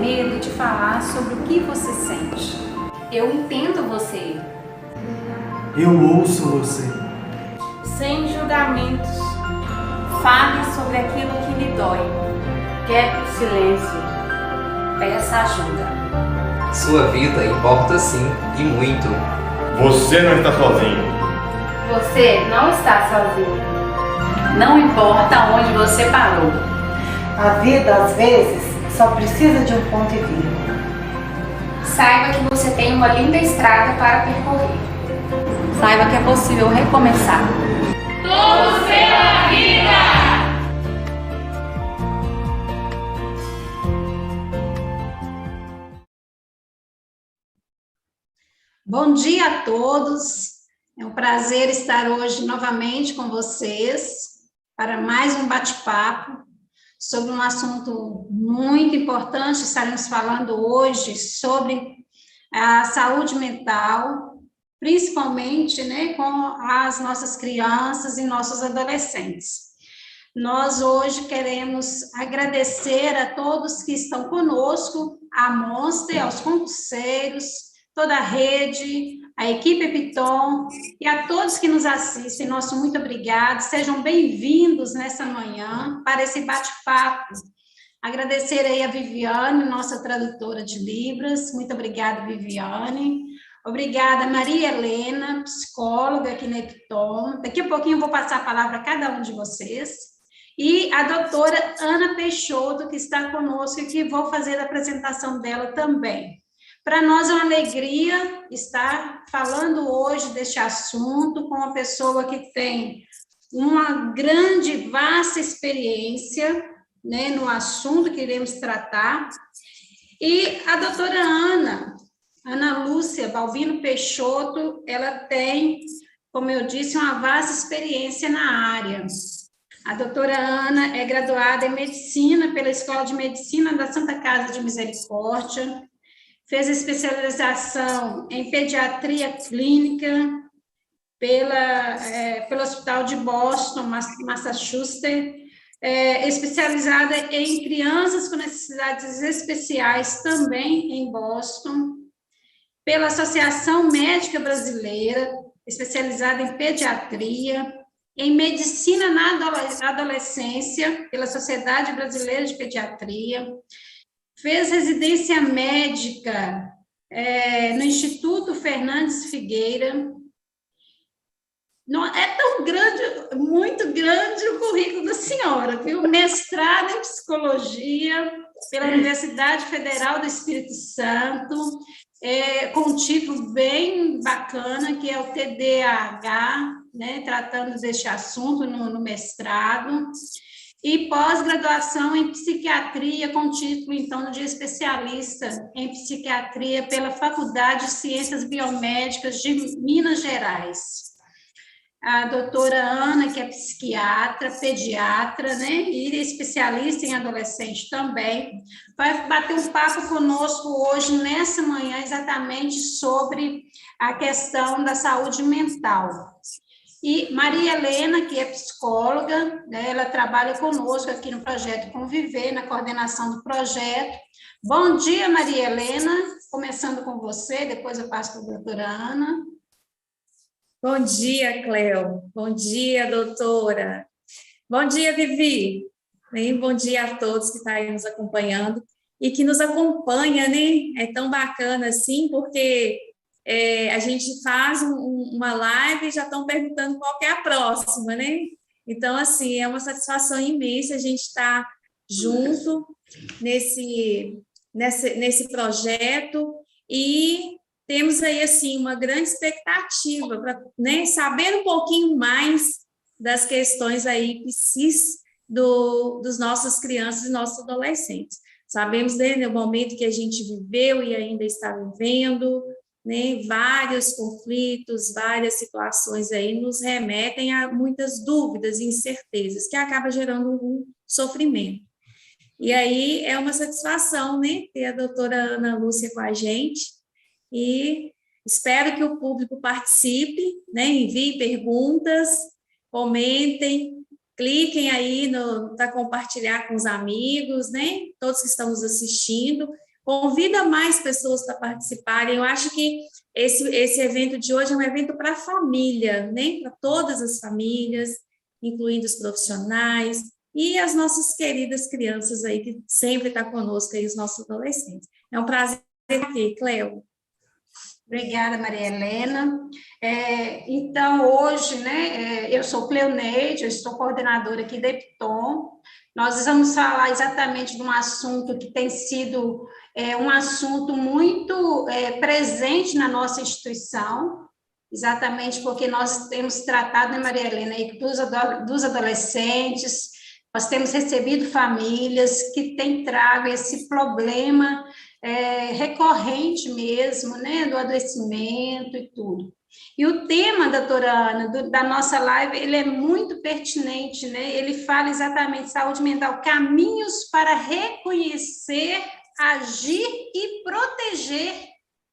medo de falar sobre o que você sente. Eu entendo você. Eu ouço você. Sem julgamentos. Fale sobre aquilo que lhe dói. Quebre o silêncio. Peça ajuda. Sua vida importa sim, e muito. Você não está sozinho. Você não está sozinho. Não importa onde você parou. A vida, às vezes, só precisa de um ponto e vírgula. Saiba que você tem uma linda estrada para percorrer. Saiba que é possível recomeçar. Todos pela vida! Bom dia a todos. É um prazer estar hoje novamente com vocês para mais um bate-papo sobre um assunto muito importante. Estaremos falando hoje sobre a saúde mental, principalmente, né, com as nossas crianças e nossos adolescentes. Nós hoje queremos agradecer a todos que estão conosco, à Monster, aos concurseiros, toda a rede, a equipe Epitom e a todos que nos assistem. Nosso muito obrigado. Sejam bem-vindos nessa manhã para esse bate-papo. Agradecer aí a Viviane, nossa tradutora de Libras. Muito obrigada, Viviane. Obrigada, Maria Helena, psicóloga aqui na Epitom. Daqui a pouquinho eu vou passar a palavra a cada um de vocês. E a doutora Ana Peixoto, que está conosco e que vou fazer a apresentação dela também. Para nós é uma alegria estar falando hoje deste assunto com uma pessoa que tem uma grande, vasta experiência, né, no assunto que iremos tratar. E a doutora Ana Lúcia Balbino Peixoto, ela tem, como eu disse, uma vasta experiência na área. A doutora Ana é graduada em Medicina pela Escola de Medicina da Santa Casa de Misericórdia, fez especialização em Pediatria Clínica pelo Hospital de Boston, Massachusetts, especializada em crianças com necessidades especiais também em Boston, pela Associação Médica Brasileira, especializada em Pediatria, em Medicina na Adolescência, pela Sociedade Brasileira de Pediatria, fez residência médica no Instituto Fernandes Figueira. Não, é tão grande, muito grande o currículo da senhora, viu? Mestrado em Psicologia pela Universidade Federal do Espírito Santo, com um título bem bacana, que é o TDAH, né, tratando deste assunto no mestrado, e pós-graduação em psiquiatria, com título, então, de especialista em psiquiatria pela Faculdade de Ciências Biomédicas de Minas Gerais. A doutora Ana, que é psiquiatra, pediatra, né, e especialista em adolescente também, vai bater um papo conosco hoje, nessa manhã, exatamente sobre a questão da saúde mental. E Maria Helena, que é psicóloga, né, ela trabalha conosco aqui no Projeto Conviver, na coordenação do projeto. Bom dia, Maria Helena, começando com você, depois eu passo para a doutora Ana. Bom dia, Cleo. Bom dia, doutora. Bom dia, Vivi. Bom dia a todos que estão aí nos acompanhando e que nos acompanha, né? É tão bacana assim, porque a gente faz uma live e já estão perguntando qual que é a próxima, né? Então, assim, é uma satisfação imensa a gente estar junto nesse projeto e temos aí, assim, uma grande expectativa para, né, saber um pouquinho mais das questões aí psis dos nossas crianças e nossos adolescentes. Sabemos, né, no momento que a gente viveu e ainda está vivendo, né, vários conflitos, várias situações aí nos remetem a muitas dúvidas e incertezas, que acaba gerando um sofrimento. E aí é uma satisfação, né, ter a doutora Ana Lúcia com a gente, e espero que o público participe, né, envie perguntas, comentem, cliquem aí para compartilhar com os amigos, né, todos que estão nos assistindo, convida mais pessoas para participarem. Eu acho que esse evento de hoje é um evento para a família, né? Para todas as famílias, incluindo os profissionais e as nossas queridas crianças aí, que sempre estão conosco, aí, os nossos adolescentes. É um prazer aqui, Cleo. Obrigada, Maria Helena. Então, hoje, né, eu sou Cleoneide, eu estou coordenadora aqui da EPTOM. Nós vamos falar exatamente de um assunto que tem sido um assunto muito presente na nossa instituição, exatamente porque nós temos tratado, né, Maria Helena, aí, dos adolescentes, nós temos recebido famílias que têm trago esse problema recorrente mesmo, né, do adoecimento e tudo. E o tema, doutora Ana, da nossa live, ele é muito pertinente, né? Ele fala exatamente saúde mental, caminhos para reconhecer, agir e proteger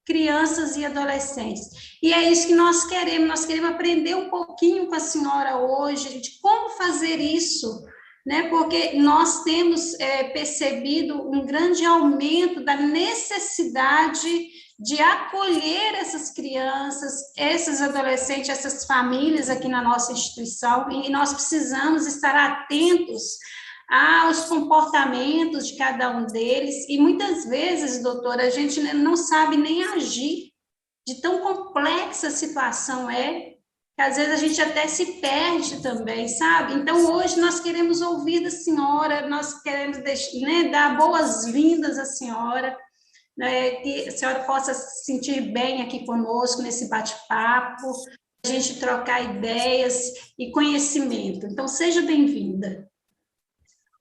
crianças e adolescentes. E é isso que nós queremos aprender um pouquinho com a senhora hoje, de como fazer isso, né? Porque nós temos percebido um grande aumento da necessidade de acolher essas crianças, esses adolescentes, essas famílias aqui na nossa instituição, e nós precisamos estar atentos aos comportamentos de cada um deles, e muitas vezes, doutora, a gente não sabe nem agir, de tão complexa a situação que às vezes a gente até se perde também, sabe? Então, hoje nós queremos ouvir da senhora, nós queremos dar boas-vindas à senhora, que a senhora possa se sentir bem aqui conosco nesse bate-papo, a gente trocar ideias e conhecimento. Então, seja bem-vinda.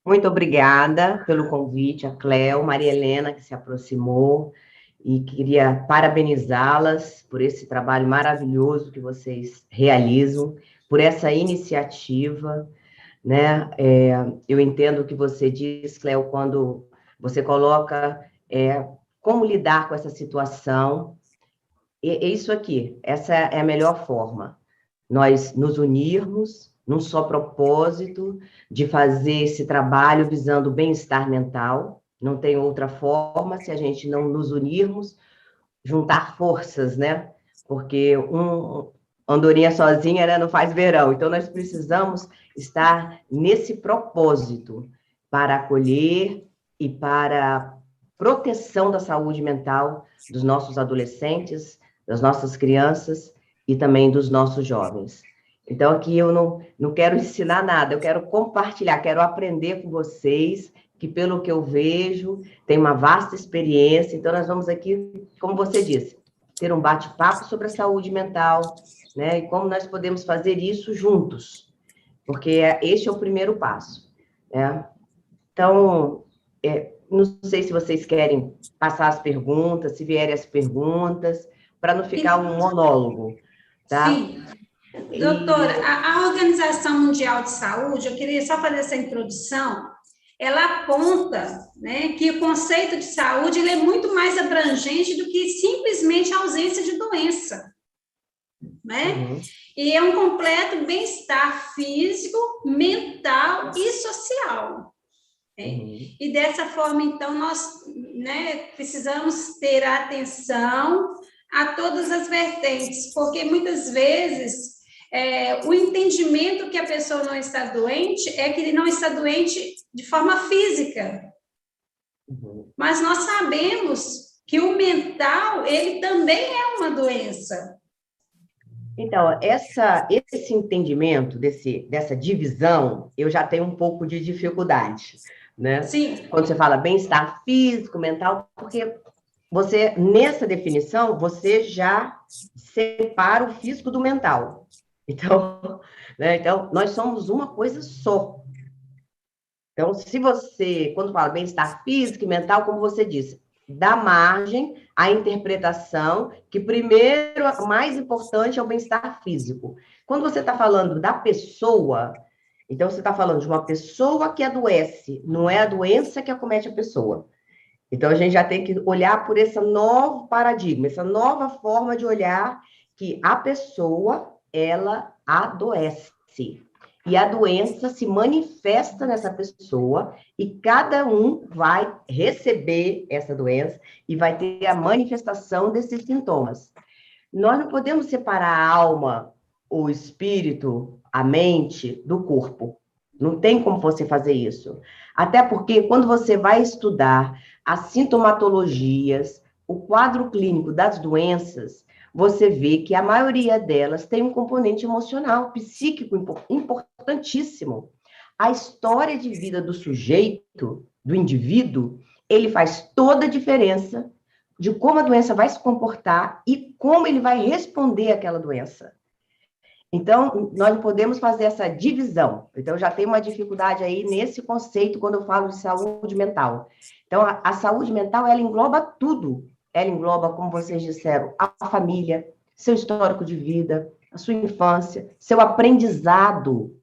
Muito obrigada pelo convite, a Cleo, Maria Helena, que se aproximou, e queria parabenizá-las por esse trabalho maravilhoso que vocês realizam, por essa iniciativa, né? Eu entendo o que você diz, Cleo, quando você coloca como lidar com essa situação. É isso aqui, essa é a melhor forma. Nós nos unirmos num só propósito de fazer esse trabalho visando o bem-estar mental. Não tem outra forma se a gente não nos unirmos, juntar forças, né? Porque andorinha sozinha, né, não faz verão. Então, nós precisamos estar nesse propósito para acolher e para proteção da saúde mental dos nossos adolescentes, das nossas crianças e também dos nossos jovens. Então, aqui eu não quero ensinar nada, eu quero compartilhar, quero aprender com vocês, que pelo que eu vejo, tem uma vasta experiência. Então, nós vamos aqui, como você disse, ter um bate-papo sobre a saúde mental, né? E como nós podemos fazer isso juntos, porque este é o primeiro passo, né? Então, não sei se vocês querem passar as perguntas, se vierem as perguntas, para não ficar um monólogo, tá? Sim. Doutora, a Organização Mundial de Saúde, eu queria só fazer essa introdução, ela aponta, né, que o conceito de saúde ele é muito mais abrangente do que simplesmente a ausência de doença, né? Uhum. E é um completo bem-estar físico, mental e social. E dessa forma, então, nós, né, precisamos ter atenção a todas as vertentes, porque muitas vezes o entendimento que a pessoa não está doente é que ele não está doente de forma física. Mas nós sabemos que o mental, ele também é uma doença. Então, esse entendimento, dessa divisão, eu já tenho um pouco de dificuldade, né? Sim. Quando você fala bem-estar físico, mental, porque você, nessa definição, você já separa o físico do mental. Então, né? Então, nós somos uma coisa só. Então, se você, quando fala bem-estar físico e mental, como você disse, dá margem à interpretação que, primeiro, o mais importante é o bem-estar físico. Quando você está falando da pessoa, então você está falando de uma pessoa que adoece, não é a doença que acomete a pessoa. Então, a gente já tem que olhar por esse novo paradigma, essa nova forma de olhar que a pessoa, ela adoece. E a doença se manifesta nessa pessoa e cada um vai receber essa doença e vai ter a manifestação desses sintomas. Nós não podemos separar a alma, o espírito, a mente do corpo. Não tem como você fazer isso. Até porque quando você vai estudar as sintomatologias, o quadro clínico das doenças, você vê que a maioria delas tem um componente emocional, psíquico importantíssimo. A história de vida do sujeito, do indivíduo, ele faz toda a diferença de como a doença vai se comportar e como ele vai responder àquela doença. Então, nós não podemos fazer essa divisão. Então, já tem uma dificuldade aí nesse conceito quando eu falo de saúde mental. Então, a saúde mental, ela engloba tudo. Ela engloba, como vocês disseram, a família, seu histórico de vida, a sua infância, seu aprendizado.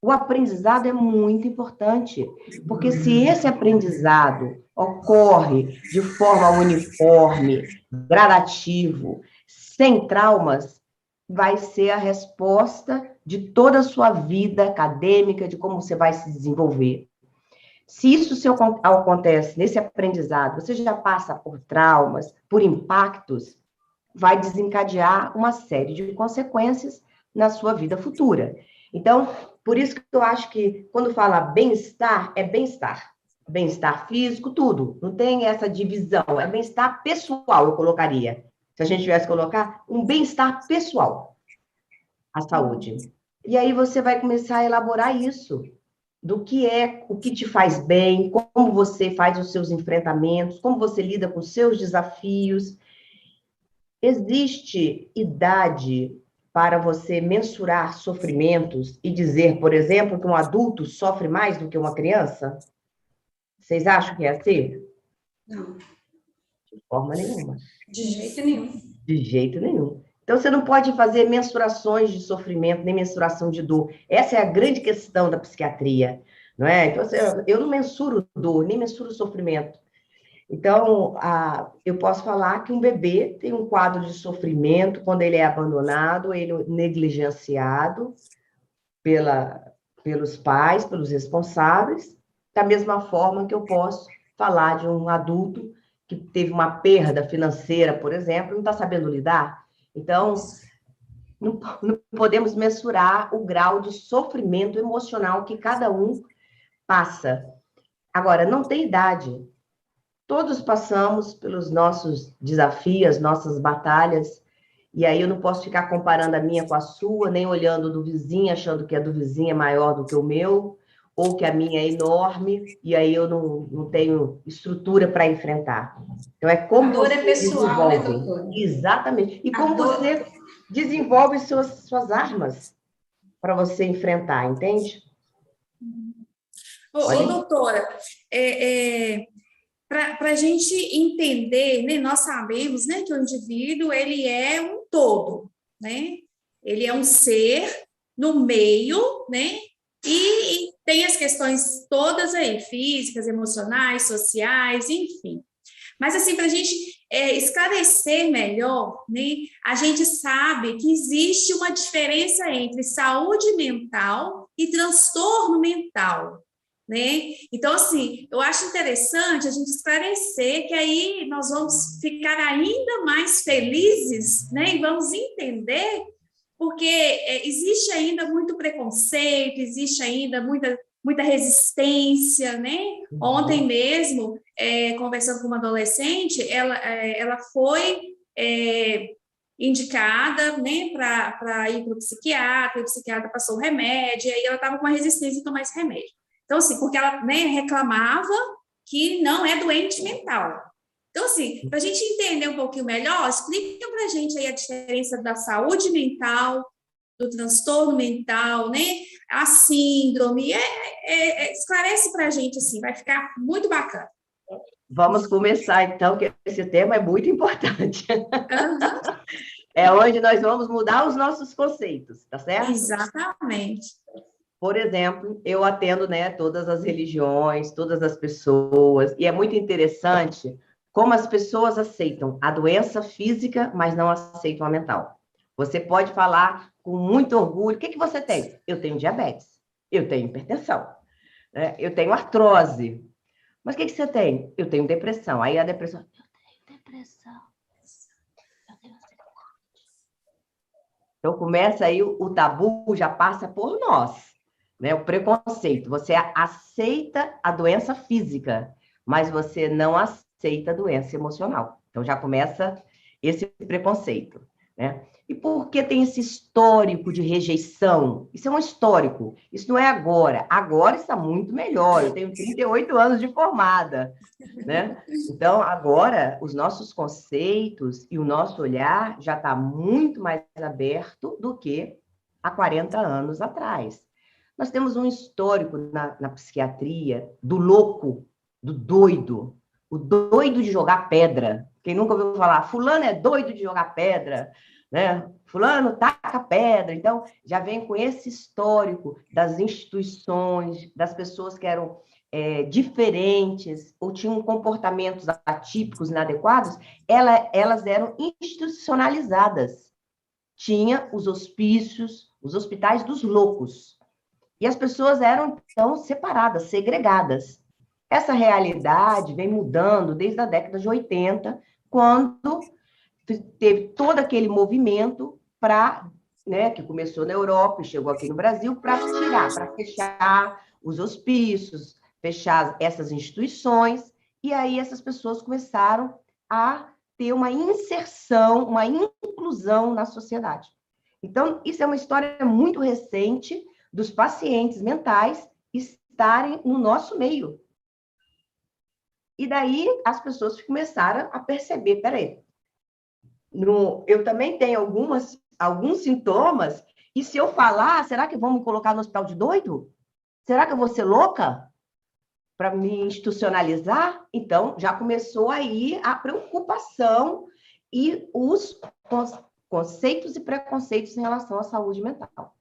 O aprendizado é muito importante, porque se esse aprendizado ocorre de forma uniforme, gradativo, sem traumas, vai ser a resposta de toda a sua vida acadêmica, de como você vai se desenvolver. Se isso acontece nesse aprendizado, você já passa por traumas, por impactos, vai desencadear uma série de consequências na sua vida futura. Então, por isso que eu acho que quando fala bem-estar, é bem-estar. Bem-estar físico, tudo. Não tem essa divisão. É bem-estar pessoal, eu colocaria. Se a gente tivesse que colocar um bem-estar pessoal, a saúde. E aí você vai começar a elaborar isso. Do que é, o que te faz bem, como você faz os seus enfrentamentos, como você lida com os seus desafios. Existe idade para você mensurar sofrimentos e dizer, por exemplo, que um adulto sofre mais do que uma criança? Vocês acham que é assim? Não. De forma nenhuma. De jeito nenhum. De jeito nenhum. Então, você não pode fazer mensurações de sofrimento, nem mensuração de dor. Essa é a grande questão da psiquiatria, não é? Então, eu não mensuro dor, nem mensuro sofrimento. Então, eu posso falar que um bebê tem um quadro de sofrimento quando ele é abandonado, ele é negligenciado pelos pais, pelos responsáveis, da mesma forma que eu posso falar de um adulto que teve uma perda financeira, por exemplo, não está sabendo lidar. Então, não podemos mensurar o grau de sofrimento emocional que cada um passa. Agora, não tem idade. Todos passamos pelos nossos desafios, nossas batalhas, e aí eu não posso ficar comparando a minha com a sua, nem olhando do vizinho, achando que a do vizinho é maior do que o meu, ou que a minha é enorme, e aí eu não tenho estrutura para enfrentar. Então, é como a dor você é pessoal, desenvolve. né, doutora? Exatamente. E como você desenvolve suas armas para você enfrentar, entende? Doutora, para a gente entender, né, nós sabemos, né, que o indivíduo ele é um todo, né? Ele é um ser no meio, né? E tem as questões todas aí, físicas, emocionais, sociais, enfim. Mas, assim, para a gente esclarecer melhor, né, a gente sabe que existe uma diferença entre saúde mental e transtorno mental, né? Então, assim, eu acho interessante a gente esclarecer que aí nós vamos ficar ainda mais felizes, né? E vamos entender, porque existe ainda muito preconceito, existe ainda muita resistência, né? Ontem mesmo, conversando com uma adolescente, ela foi indicada, né, para ir para o psiquiatra passou o remédio, e aí ela estava com uma resistência em tomar esse remédio. Então, assim, porque ela, né, reclamava que não é doente mental. Então, assim, para a gente entender um pouquinho melhor, explica para a gente aí a diferença da saúde mental, do transtorno mental, né? A síndrome, esclarece para a gente, assim, vai ficar muito bacana. Vamos começar, então, que esse tema é muito importante. Uhum. É onde nós vamos mudar os nossos conceitos, tá certo? Exatamente. Por exemplo, eu atendo, né, todas as religiões, todas as pessoas, e é muito interessante como as pessoas aceitam a doença física, mas não aceitam a mental. Você pode falar com muito orgulho, o que você tem? Eu tenho diabetes. Eu tenho hipertensão, né? Eu tenho artrose. Mas o que você tem? Eu tenho depressão. Aí a depressão... Eu tenho depressão. Então, começa aí o tabu, já passa por nós, né? O preconceito. Você aceita a doença física, mas você não aceita a doença emocional. Então, já começa esse preconceito, né? E por que tem esse histórico de rejeição? Isso é um histórico, isso não é agora. Agora está muito melhor, eu tenho 38 anos de formada, né? Então, agora, os nossos conceitos e o nosso olhar já está muito mais aberto do que há 40 anos atrás. Nós temos um histórico na psiquiatria do louco, do doido, o doido de jogar pedra. Quem nunca ouviu falar, fulano é doido de jogar pedra, né? Fulano taca pedra. Então, já vem com esse histórico das instituições, das pessoas que eram diferentes ou tinham comportamentos atípicos, inadequados, elas eram institucionalizadas. Tinha os hospícios, os hospitais dos loucos. E as pessoas eram, então, separadas, segregadas. Essa realidade vem mudando desde a década de 80, quando teve todo aquele movimento né, que começou na Europa e chegou aqui no Brasil, para fechar os hospícios, fechar essas instituições, e aí essas pessoas começaram a ter uma inserção, uma inclusão na sociedade. Então, isso é uma história muito recente dos pacientes mentais estarem no nosso meio. E daí as pessoas começaram a perceber, peraí, eu também tenho alguns sintomas, e se eu falar, será que vão me colocar no hospital de doido? Será que eu vou ser louca para me institucionalizar? Então, já começou aí a preocupação e os conceitos e preconceitos em relação à saúde mental.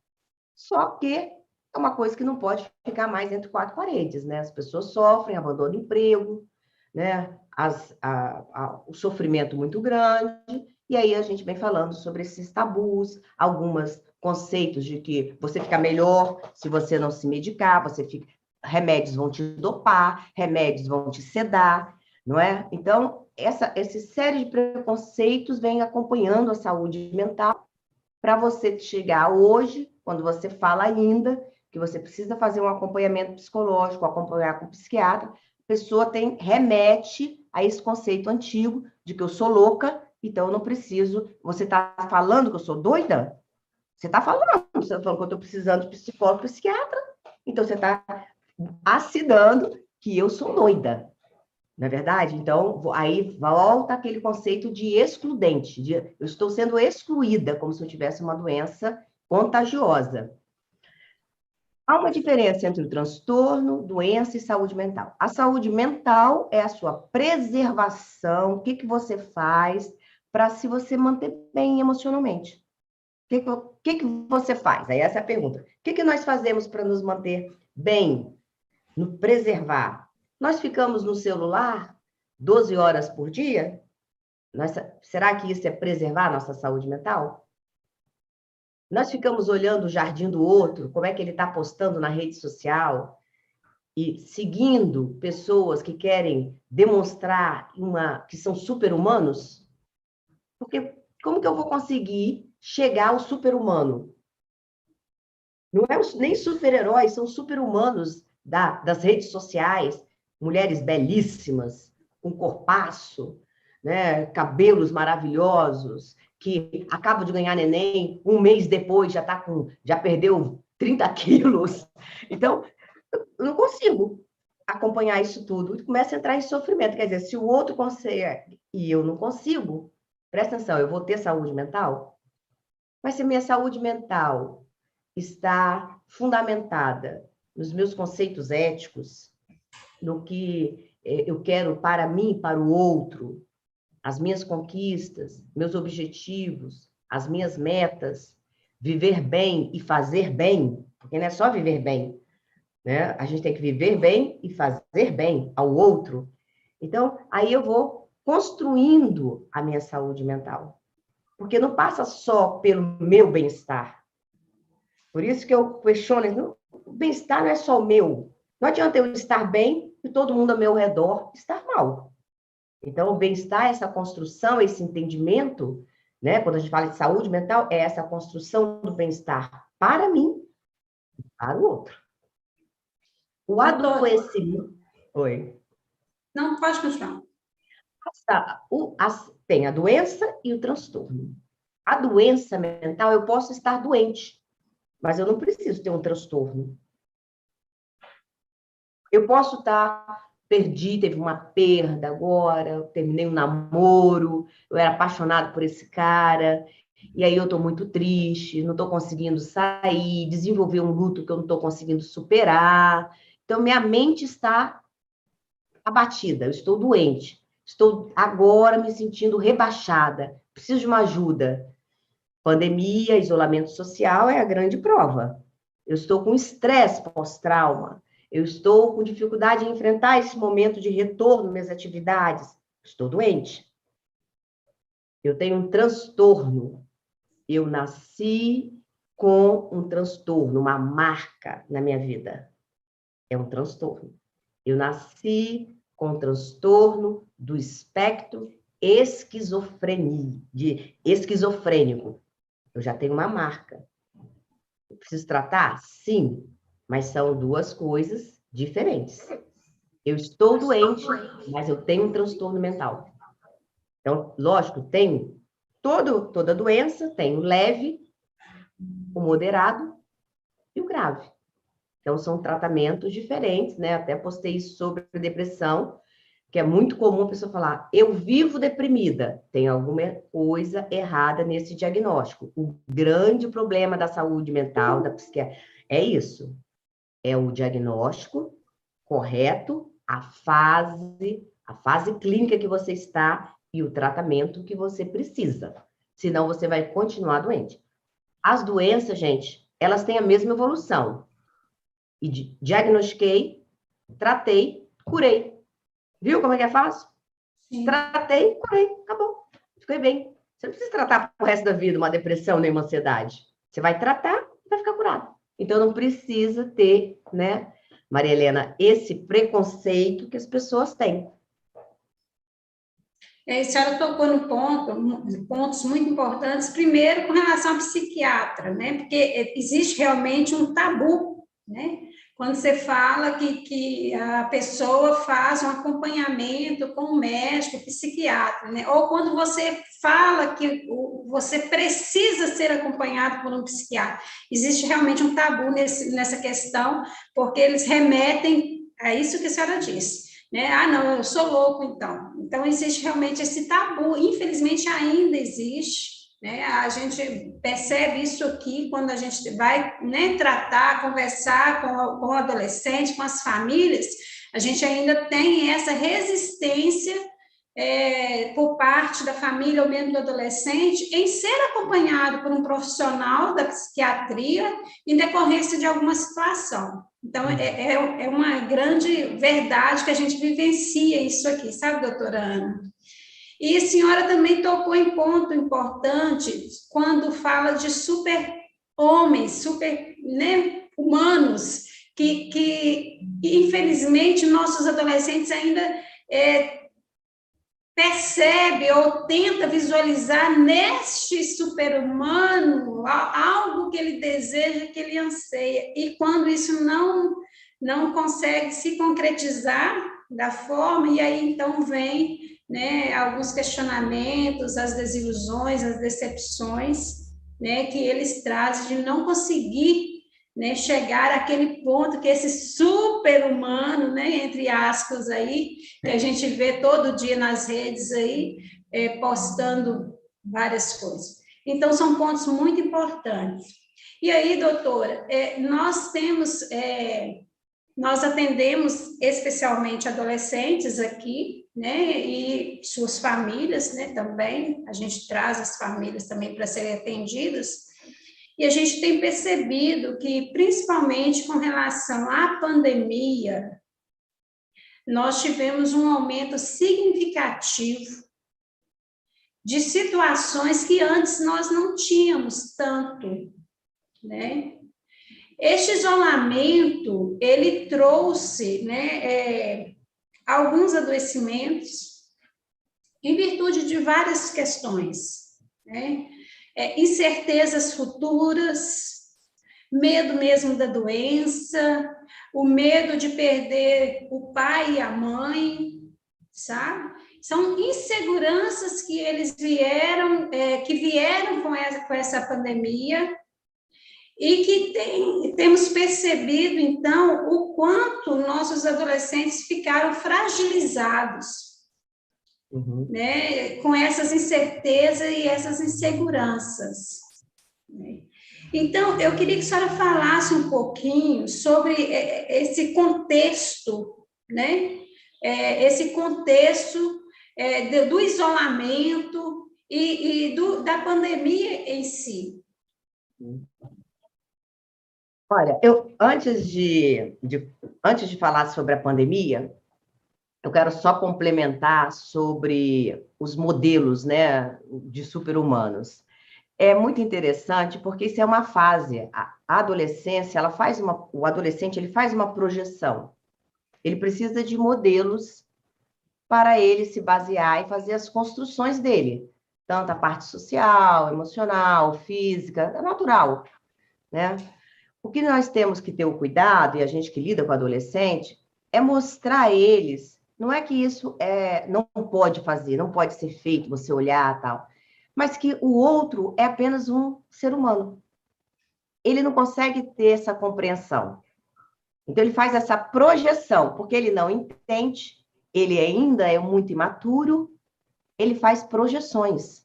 Só que é uma coisa que não pode ficar mais entre quatro paredes, né? As pessoas sofrem, abandonam o emprego, né? O sofrimento muito grande, e aí a gente vem falando sobre esses tabus, alguns conceitos de que você fica melhor se você não se medicar, remédios vão te dopar, remédios vão te sedar, não é? Então, essa série de preconceitos vem acompanhando a saúde mental para você chegar hoje, quando você fala ainda que você precisa fazer um acompanhamento psicológico, acompanhar com o psiquiatra, a pessoa remete a esse conceito antigo de que eu sou louca, então eu não preciso. Você está falando que eu sou doida? Você está falando que eu estou precisando de psicólogo, psiquiatra. Então você está assinando que eu sou doida. Não é verdade? Então, aí volta aquele conceito de excludente, eu estou sendo excluída, como se eu tivesse uma doença contagiosa. Há uma diferença entre o transtorno, doença e saúde mental. A saúde mental é a sua preservação, o que você faz para se você manter bem emocionalmente. O que você faz? Aí essa é a pergunta. O que nós fazemos para nos manter bem, nos preservar? Nós ficamos no celular 12 horas por dia? Será que isso é preservar a nossa saúde mental? Nós ficamos olhando o jardim do outro, como é que ele está postando na rede social, e seguindo pessoas que querem demonstrar que são super-humanos? Porque como que eu vou conseguir chegar ao super-humano? Não é nem super-heróis, são super-humanos das redes sociais, mulheres belíssimas, com corpaço, né, cabelos maravilhosos, que acabam de ganhar neném, um mês depois já perdeu 30 quilos. Então, eu não consigo acompanhar isso tudo. E começa a entrar em sofrimento. Quer dizer, se o outro consegue e eu não consigo, presta atenção, eu vou ter saúde mental? Mas se a minha saúde mental está fundamentada nos meus conceitos éticos, no que eu quero para mim e para o outro, as minhas conquistas, meus objetivos, as minhas metas, viver bem e fazer bem, porque não é só viver bem, né? A gente tem que viver bem e fazer bem ao outro. Então, aí eu vou construindo a minha saúde mental, porque não passa só pelo meu bem-estar, Por isso que eu questiono, o bem-estar não é só o meu. Não adianta eu estar bem e todo mundo ao meu redor estar mal. Então, o bem-estar é essa construção, esse entendimento, né? Quando a gente fala de saúde mental, é essa construção do bem-estar para mim e para o outro. O adoecimento... Oi. Não, pode continuar. Tem a doença e o transtorno. A doença mental, eu posso estar doente, mas eu não preciso ter um transtorno. Eu posso estar teve uma perda agora, eu terminei um namoro, eu era apaixonado por esse cara, e aí eu estou muito triste, não estou conseguindo sair, desenvolver um luto que eu não estou conseguindo superar. Então, minha mente está abatida, eu estou doente, estou agora me sentindo rebaixada, preciso de uma ajuda. Pandemia, isolamento social é a grande prova. Eu estou com estresse pós-trauma, eu estou com dificuldade em enfrentar esse momento de retorno às minhas atividades, estou doente. Eu tenho um transtorno, eu nasci com um transtorno, uma marca na minha vida. É um transtorno. Eu nasci com um transtorno do espectro esquizofrênico. Eu já tenho uma marca. Eu preciso tratar? Sim, mas são duas coisas diferentes. Eu estou doente, mas eu tenho um transtorno mental. Então, lógico, tem toda doença, tem o leve, o moderado e o grave. Então, são tratamentos diferentes, né? Até postei isso sobre depressão, que é muito comum a pessoa falar, eu vivo deprimida. Tem alguma coisa errada nesse diagnóstico. O grande problema da saúde mental, da psiquiatria, é isso. É o diagnóstico correto, a fase clínica que você está e o tratamento que você precisa. Senão, você vai continuar doente. As doenças, gente, elas têm a mesma evolução. E diagnostiquei, tratei, curei. Viu como é que é fácil? Sim. Tratei, curei, acabou. Fiquei bem. Você não precisa tratar pro resto da vida uma depressão nem uma ansiedade. Você vai tratar e vai ficar curado. Então, não precisa ter, né, Maria Helena, esse preconceito que as pessoas têm. A senhora tocou no pontos muito importantes. Primeiro, com relação ao psiquiatra, né? Porque existe realmente um tabu, né? Quando você fala que a pessoa faz um acompanhamento com o médico, psiquiatra, né? Ou quando você fala que você precisa ser acompanhado por um psiquiatra. Existe realmente um tabu nessa questão, porque eles remetem a isso que a senhora disse, né? Ah, não, eu sou louco, então. Então, existe realmente esse tabu. Infelizmente, ainda existe. Né? A gente percebe isso aqui quando a gente vai, né, tratar, conversar com o adolescente, com as famílias, a gente ainda tem essa resistência por parte da família ou mesmo do adolescente em ser acompanhado por um profissional da psiquiatria em decorrência de alguma situação. Então, é uma grande verdade que a gente vivencia isso aqui, sabe, doutora Ana? E a senhora também tocou em ponto importante quando fala de super-homens, né, humanos, que infelizmente nossos adolescentes ainda percebe ou tenta visualizar neste super-humano algo que ele deseja, que ele anseia. E quando isso não consegue se concretizar da forma, e aí então vem, né, alguns questionamentos, as desilusões, as decepções, né, que eles trazem de não conseguir, né, chegar àquele ponto que esse super-humano, né, entre aspas aí, que a gente vê todo dia nas redes aí, postando várias coisas. Então, são pontos muito importantes. E aí, doutora, nós atendemos especialmente adolescentes aqui, né, e suas famílias, né, também, a gente traz as famílias também para serem atendidas, e a gente tem percebido que, principalmente com relação à pandemia, nós tivemos um aumento significativo de situações que antes nós não tínhamos tanto, né? Este isolamento, ele trouxe, né, alguns adoecimentos em virtude de várias questões, né? Incertezas futuras, medo mesmo da doença, o medo de perder o pai e a mãe, sabe? São inseguranças que eles vieram, que vieram com essa pandemia, e que temos percebido, então, o quanto nossos adolescentes ficaram fragilizados, né, com essas incertezas e essas inseguranças. Então, eu queria que a senhora falasse um pouquinho sobre esse contexto, né, esse contexto do isolamento e da pandemia em si. Olha, antes de falar sobre a pandemia, eu quero só complementar sobre os modelos, né, de super-humanos. É muito interessante porque isso é uma fase. A adolescência, o adolescente, ele faz uma projeção. Ele precisa de modelos para ele se basear e fazer as construções dele, tanto a parte social, emocional, física, é natural, né? O que nós temos que ter o cuidado, e a gente que lida com adolescente, é mostrar a eles, não é que isso não pode fazer, não pode ser feito, você olhar e tal, mas que o outro é apenas um ser humano. Ele não consegue ter essa compreensão. Então, ele faz essa projeção, porque ele não entende, ele ainda é muito imaturo, ele faz projeções.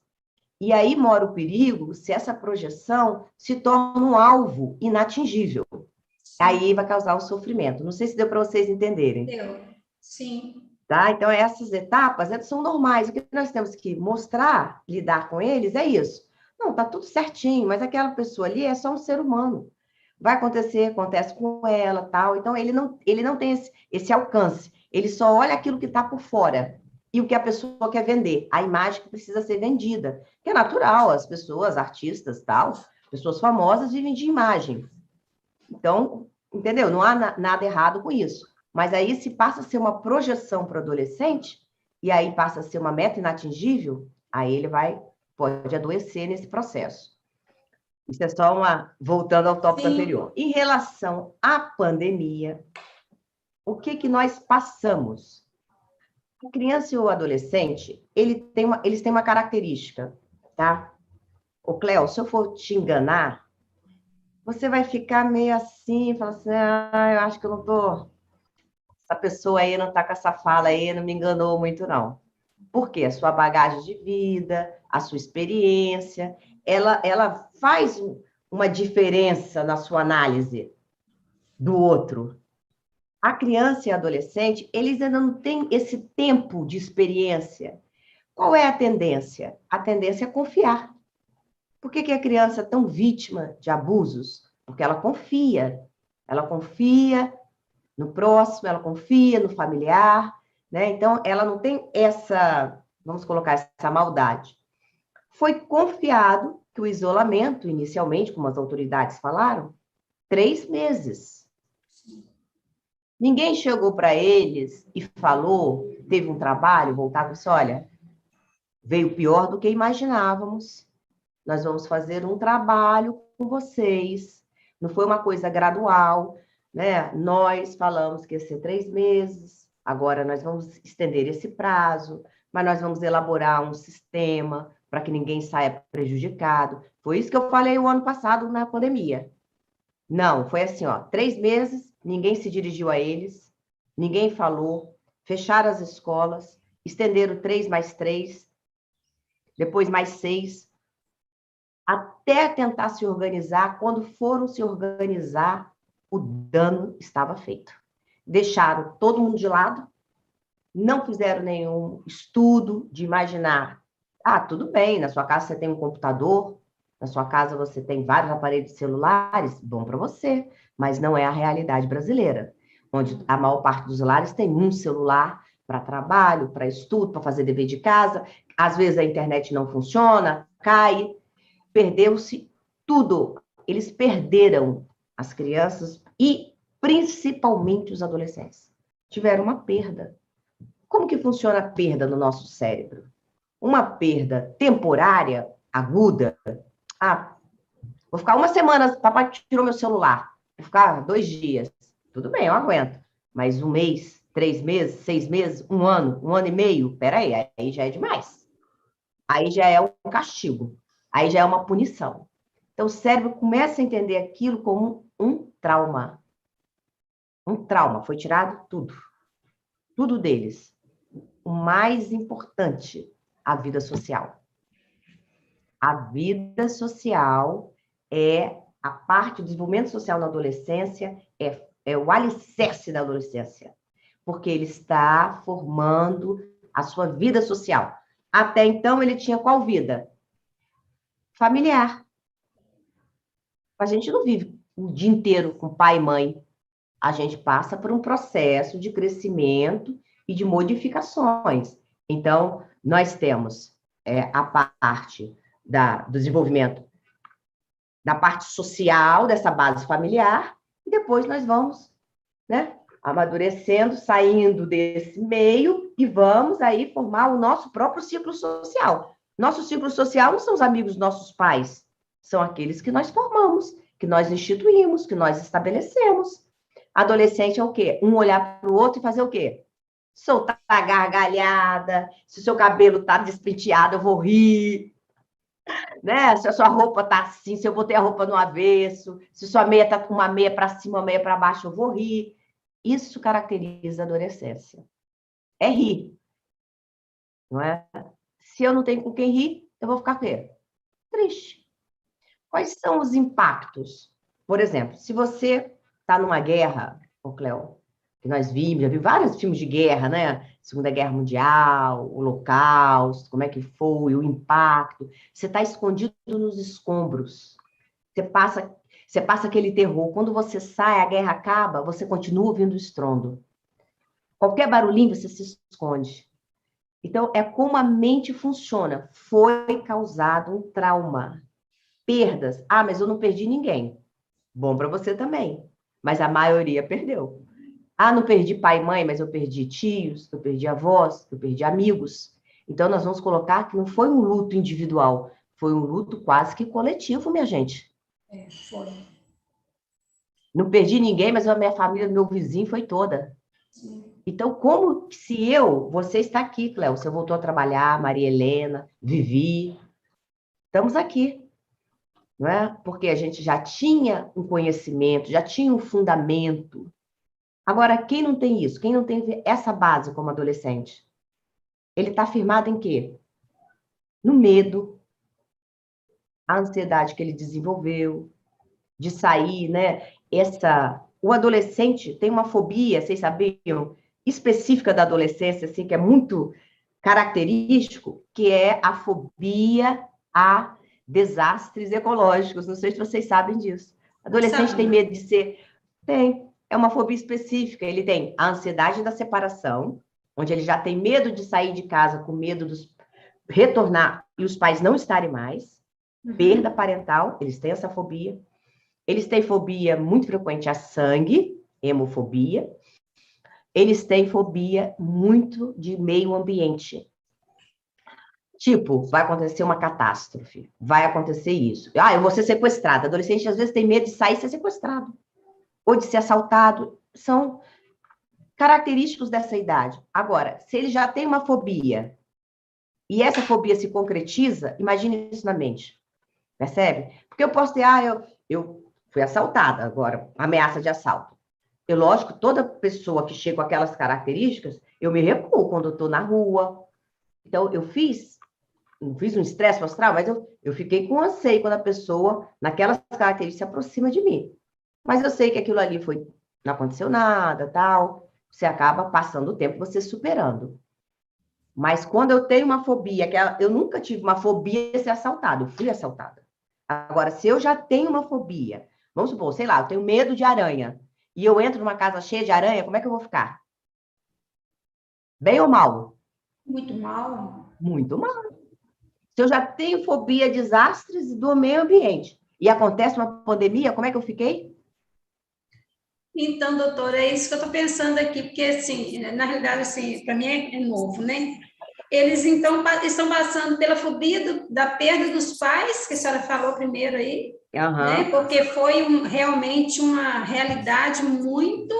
E aí mora o perigo se essa projeção se torna um alvo inatingível. Aí vai causar o sofrimento. Não sei se deu para vocês entenderem. Deu, sim. Tá? Então, essas etapas são normais. O que nós temos que mostrar, lidar com eles, é isso. Não, tá tudo certinho, mas aquela pessoa ali é só um ser humano. Vai acontecer, acontece com ela, tal. Então, ele não tem esse alcance. Ele só olha aquilo que está por fora. E o que a pessoa quer vender, a imagem que precisa ser vendida. Que é natural, as pessoas, artistas, tal, pessoas famosas vivem de imagem. Então, entendeu? Não há nada errado com isso. Mas aí, se passa a ser uma projeção para o adolescente, e aí passa a ser uma meta inatingível, aí ele pode adoecer nesse processo. Isso é só voltando ao tópico anterior. Em relação à pandemia, o que nós passamos? A criança e o adolescente, eles têm uma característica, tá? Ô, Cléo, se eu for te enganar, você vai ficar meio assim, falar assim, eu acho que eu não tô... Essa pessoa aí não tá com essa fala aí, não me enganou muito, não. Por quê? A sua bagagem de vida, a sua experiência, ela faz uma diferença na sua análise do outro. A criança e a adolescente, eles ainda não têm esse tempo de experiência. Qual é a tendência? A tendência é confiar. Por que a criança é tão vítima de abusos? Porque ela confia. Ela confia no próximo, ela confia no familiar, né? Então, ela não tem vamos colocar, essa maldade. Foi confiado que o isolamento, inicialmente, como as autoridades falaram, 3 meses. Ninguém chegou para eles e falou, teve um trabalho voltado e disse, olha, veio pior do que imaginávamos, nós vamos fazer um trabalho com vocês, não foi uma coisa gradual, né? Nós falamos que ia ser 3 meses, agora nós vamos estender esse prazo, mas nós vamos elaborar um sistema para que ninguém saia prejudicado. Foi isso que eu falei o ano passado na pandemia. Não, foi assim, 3 meses, ninguém se dirigiu a eles, ninguém falou, fecharam as escolas, estenderam 3 mais 3, depois mais 6, até tentar se organizar. Quando foram se organizar, o dano estava feito. Deixaram todo mundo de lado, não fizeram nenhum estudo de imaginar, tudo bem, na sua casa você tem um computador, na sua casa você tem vários aparelhos celulares, bom para você, mas não é a realidade brasileira, onde a maior parte dos lares tem um celular para trabalho, para estudo, para fazer dever de casa, às vezes a internet não funciona, cai, perdeu-se tudo. Eles perderam as crianças e principalmente os adolescentes tiveram uma perda. Como que funciona a perda no nosso cérebro? Uma perda temporária, aguda. Ah, vou ficar uma semana, papai tirou meu celular. Vou ficar 2 dias. Tudo bem, eu aguento. Mas 1 mês, 3 meses, 6 meses, 1 ano e meio, peraí, aí já é demais. Aí já é um castigo. Aí já é uma punição. Então, o cérebro começa a entender aquilo como um trauma. Um trauma. Foi tirado tudo. Tudo deles. O mais importante, a vida social. A vida social é a parte do desenvolvimento social na adolescência, é o alicerce da adolescência, porque ele está formando a sua vida social. Até então, ele tinha qual vida? Familiar. A gente não vive o dia inteiro com pai e mãe. A gente passa por um processo de crescimento e de modificações. Então, nós temos a parte do desenvolvimento da parte social, dessa base familiar, e depois nós vamos, né, amadurecendo, saindo desse meio, e vamos aí formar o nosso próprio ciclo social. Nosso ciclo social não são os amigos dos nossos pais, são aqueles que nós formamos, que nós instituímos, que nós estabelecemos. Adolescente é o quê? Um olhar para o outro e fazer o quê? Soltar a gargalhada, se o seu cabelo está despenteado, eu vou rir, né? Se a sua roupa está assim, se eu botei a roupa no avesso, se sua meia está com uma meia para cima, uma meia para baixo, eu vou rir. Isso caracteriza a adolescência. É rir, não é? Se eu não tenho com quem rir, eu vou ficar o quê? Triste. Quais são os impactos? Por exemplo, se você está numa guerra, Cleo, que nós vimos, já vi vários filmes de guerra, né? Segunda Guerra Mundial, o Holocausto, como é que foi, o impacto. Você está escondido nos escombros. Você passa aquele terror. Quando você sai, a guerra acaba, você continua ouvindo o estrondo. Qualquer barulhinho, você se esconde. Então, é como a mente funciona. Foi causado um trauma. Perdas. Ah, mas eu não perdi ninguém. Bom para você também. Mas a maioria perdeu. Ah, não perdi pai e mãe, mas eu perdi tios, eu perdi avós, eu perdi amigos. Então, nós vamos colocar que não foi um luto individual, foi um luto quase que coletivo, minha gente. Foi. Não perdi ninguém, mas a minha família, meu vizinho, foi toda. Sim. Então, como se você está aqui, Cléo, você voltou a trabalhar, Maria Helena, Vivi, estamos aqui. Não é? Porque a gente já tinha um conhecimento, já tinha um fundamento. Agora, quem não tem isso? Quem não tem essa base como adolescente? Ele está firmado em quê? No medo, a ansiedade que ele desenvolveu, de sair, né? O adolescente tem uma fobia, vocês sabiam, específica da adolescência, assim, que é muito característico, que é a fobia a desastres ecológicos. Não sei se vocês sabem disso. Adolescente tem medo de ser... Tem. É uma fobia específica. Ele tem a ansiedade da separação, onde ele já tem medo de sair de casa, com medo de retornar e os pais não estarem mais. Perda parental, eles têm essa fobia. Eles têm fobia muito frequente a sangue, hemofobia. Eles têm fobia muito de meio ambiente. Tipo, vai acontecer uma catástrofe, vai acontecer isso. Ah, eu vou ser sequestrada. Adolescente, às vezes, tem medo de sair e ser sequestrado. Ou de ser assaltado. São característicos dessa idade. Agora, se ele já tem uma fobia, e essa fobia se concretiza, imagine isso na mente. Percebe? Porque eu posso ter, eu fui assaltada agora, ameaça de assalto. Lógico, toda pessoa que chega com aquelas características, eu me recuo quando eu estou na rua. Então, não fiz um estresse pós-traumático, mas eu fiquei com anseio quando a pessoa, naquelas características, se aproxima de mim. Mas eu sei que aquilo ali não aconteceu nada, tal. Você acaba passando o tempo, você superando. Mas quando eu tenho uma fobia, eu nunca tive uma fobia de ser assaltada, eu fui assaltada. Agora, se eu já tenho uma fobia, vamos supor, sei lá, eu tenho medo de aranha, e eu entro numa casa cheia de aranha, como é que eu vou ficar? Bem ou mal? Muito mal. Muito mal. Se eu já tenho fobia a desastres do meio ambiente, e acontece uma pandemia, como é que eu fiquei? Então, doutora, é isso que eu estou pensando aqui, porque, assim, na realidade, assim, para mim é novo, né? Eles, então, estão passando pela fobia da perda dos pais, que a senhora falou primeiro aí, né? Porque foi realmente uma realidade muito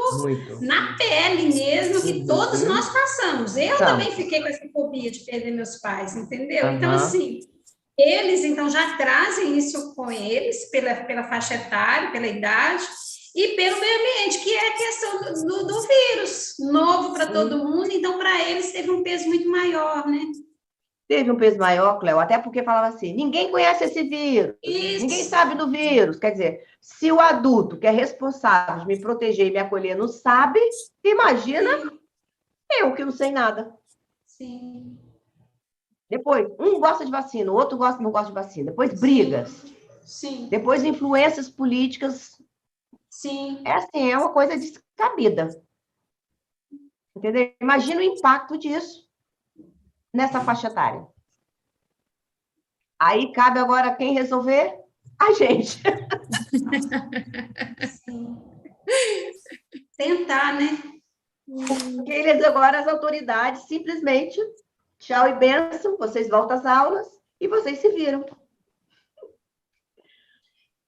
na pele mesmo, que todos nós passamos. Eu também fiquei com essa fobia de perder meus pais, entendeu? Então, assim, eles, então, já trazem isso com eles, pela faixa etária, pela idade, e pelo meio ambiente, que é a questão do vírus, novo para todo mundo, então, para eles, teve um peso muito maior, né? Teve um peso maior, Cléo, até porque falava assim, ninguém conhece esse vírus, ninguém sabe do vírus. Quer dizer, se o adulto, que é responsável de me proteger e me acolher, não sabe, imagina eu que não sei nada. Sim. Depois, um gosta de vacina, o outro não gosta de vacina. Depois, brigas. Sim. Depois, influências políticas. Sim. É assim, é uma coisa descabida. Entendeu? Imagina o impacto disso nessa faixa etária. Aí cabe agora quem resolver? A gente. Sim. Tentar, né? Porque eles agora, as autoridades, simplesmente, tchau e bênção, vocês voltam às aulas e vocês se viram.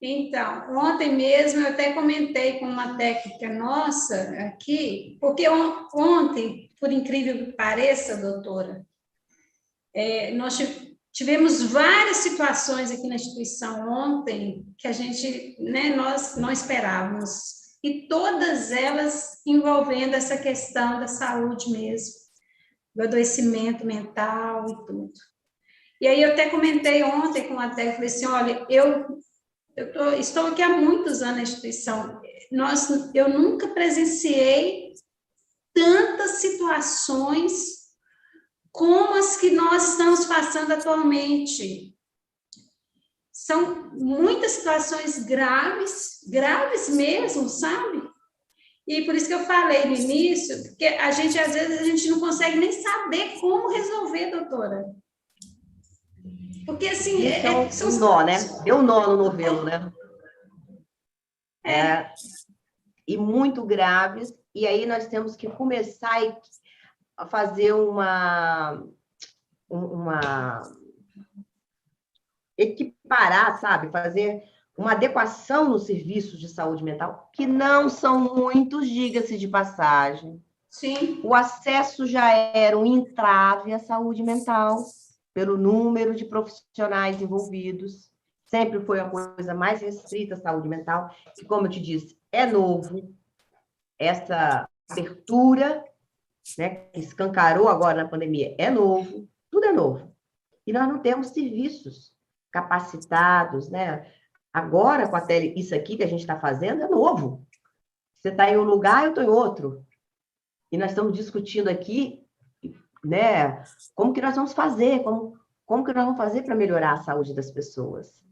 Então, ontem mesmo eu até comentei com uma técnica nossa aqui, porque ontem, por incrível que pareça, doutora, nós tivemos várias situações aqui na instituição ontem que a gente, né, nós não esperávamos, e todas elas envolvendo essa questão da saúde mesmo, do adoecimento mental e tudo. E aí eu até comentei ontem com a técnica, falei assim, olha, estou aqui há muitos anos na instituição, eu nunca presenciei tantas situações como as que nós estamos passando atualmente. São muitas situações graves mesmo, sabe? E por isso que eu falei no início, porque às vezes, a gente não consegue nem saber como resolver, doutora. Porque, assim... Isso é um nó, né? Deu um nó no novelo, né? E muito graves. E aí nós temos que começar a fazer equiparar, sabe? Fazer uma adequação nos serviços de saúde mental, que não são muitos, diga-se de passagem. Sim. O acesso já era um entrave à saúde mental, pelo número de profissionais envolvidos. Sempre foi uma coisa mais restrita à saúde mental, e, como eu te disse, é novo. Essa abertura, né, que escancarou agora na pandemia, é novo, tudo é novo. E nós não temos serviços capacitados, né? Agora, com isso aqui que a gente está fazendo, é novo. Você está em um lugar, eu estou em outro. E nós estamos discutindo aqui, né, como que nós vamos fazer, como que nós vamos fazer para melhorar a saúde das pessoas.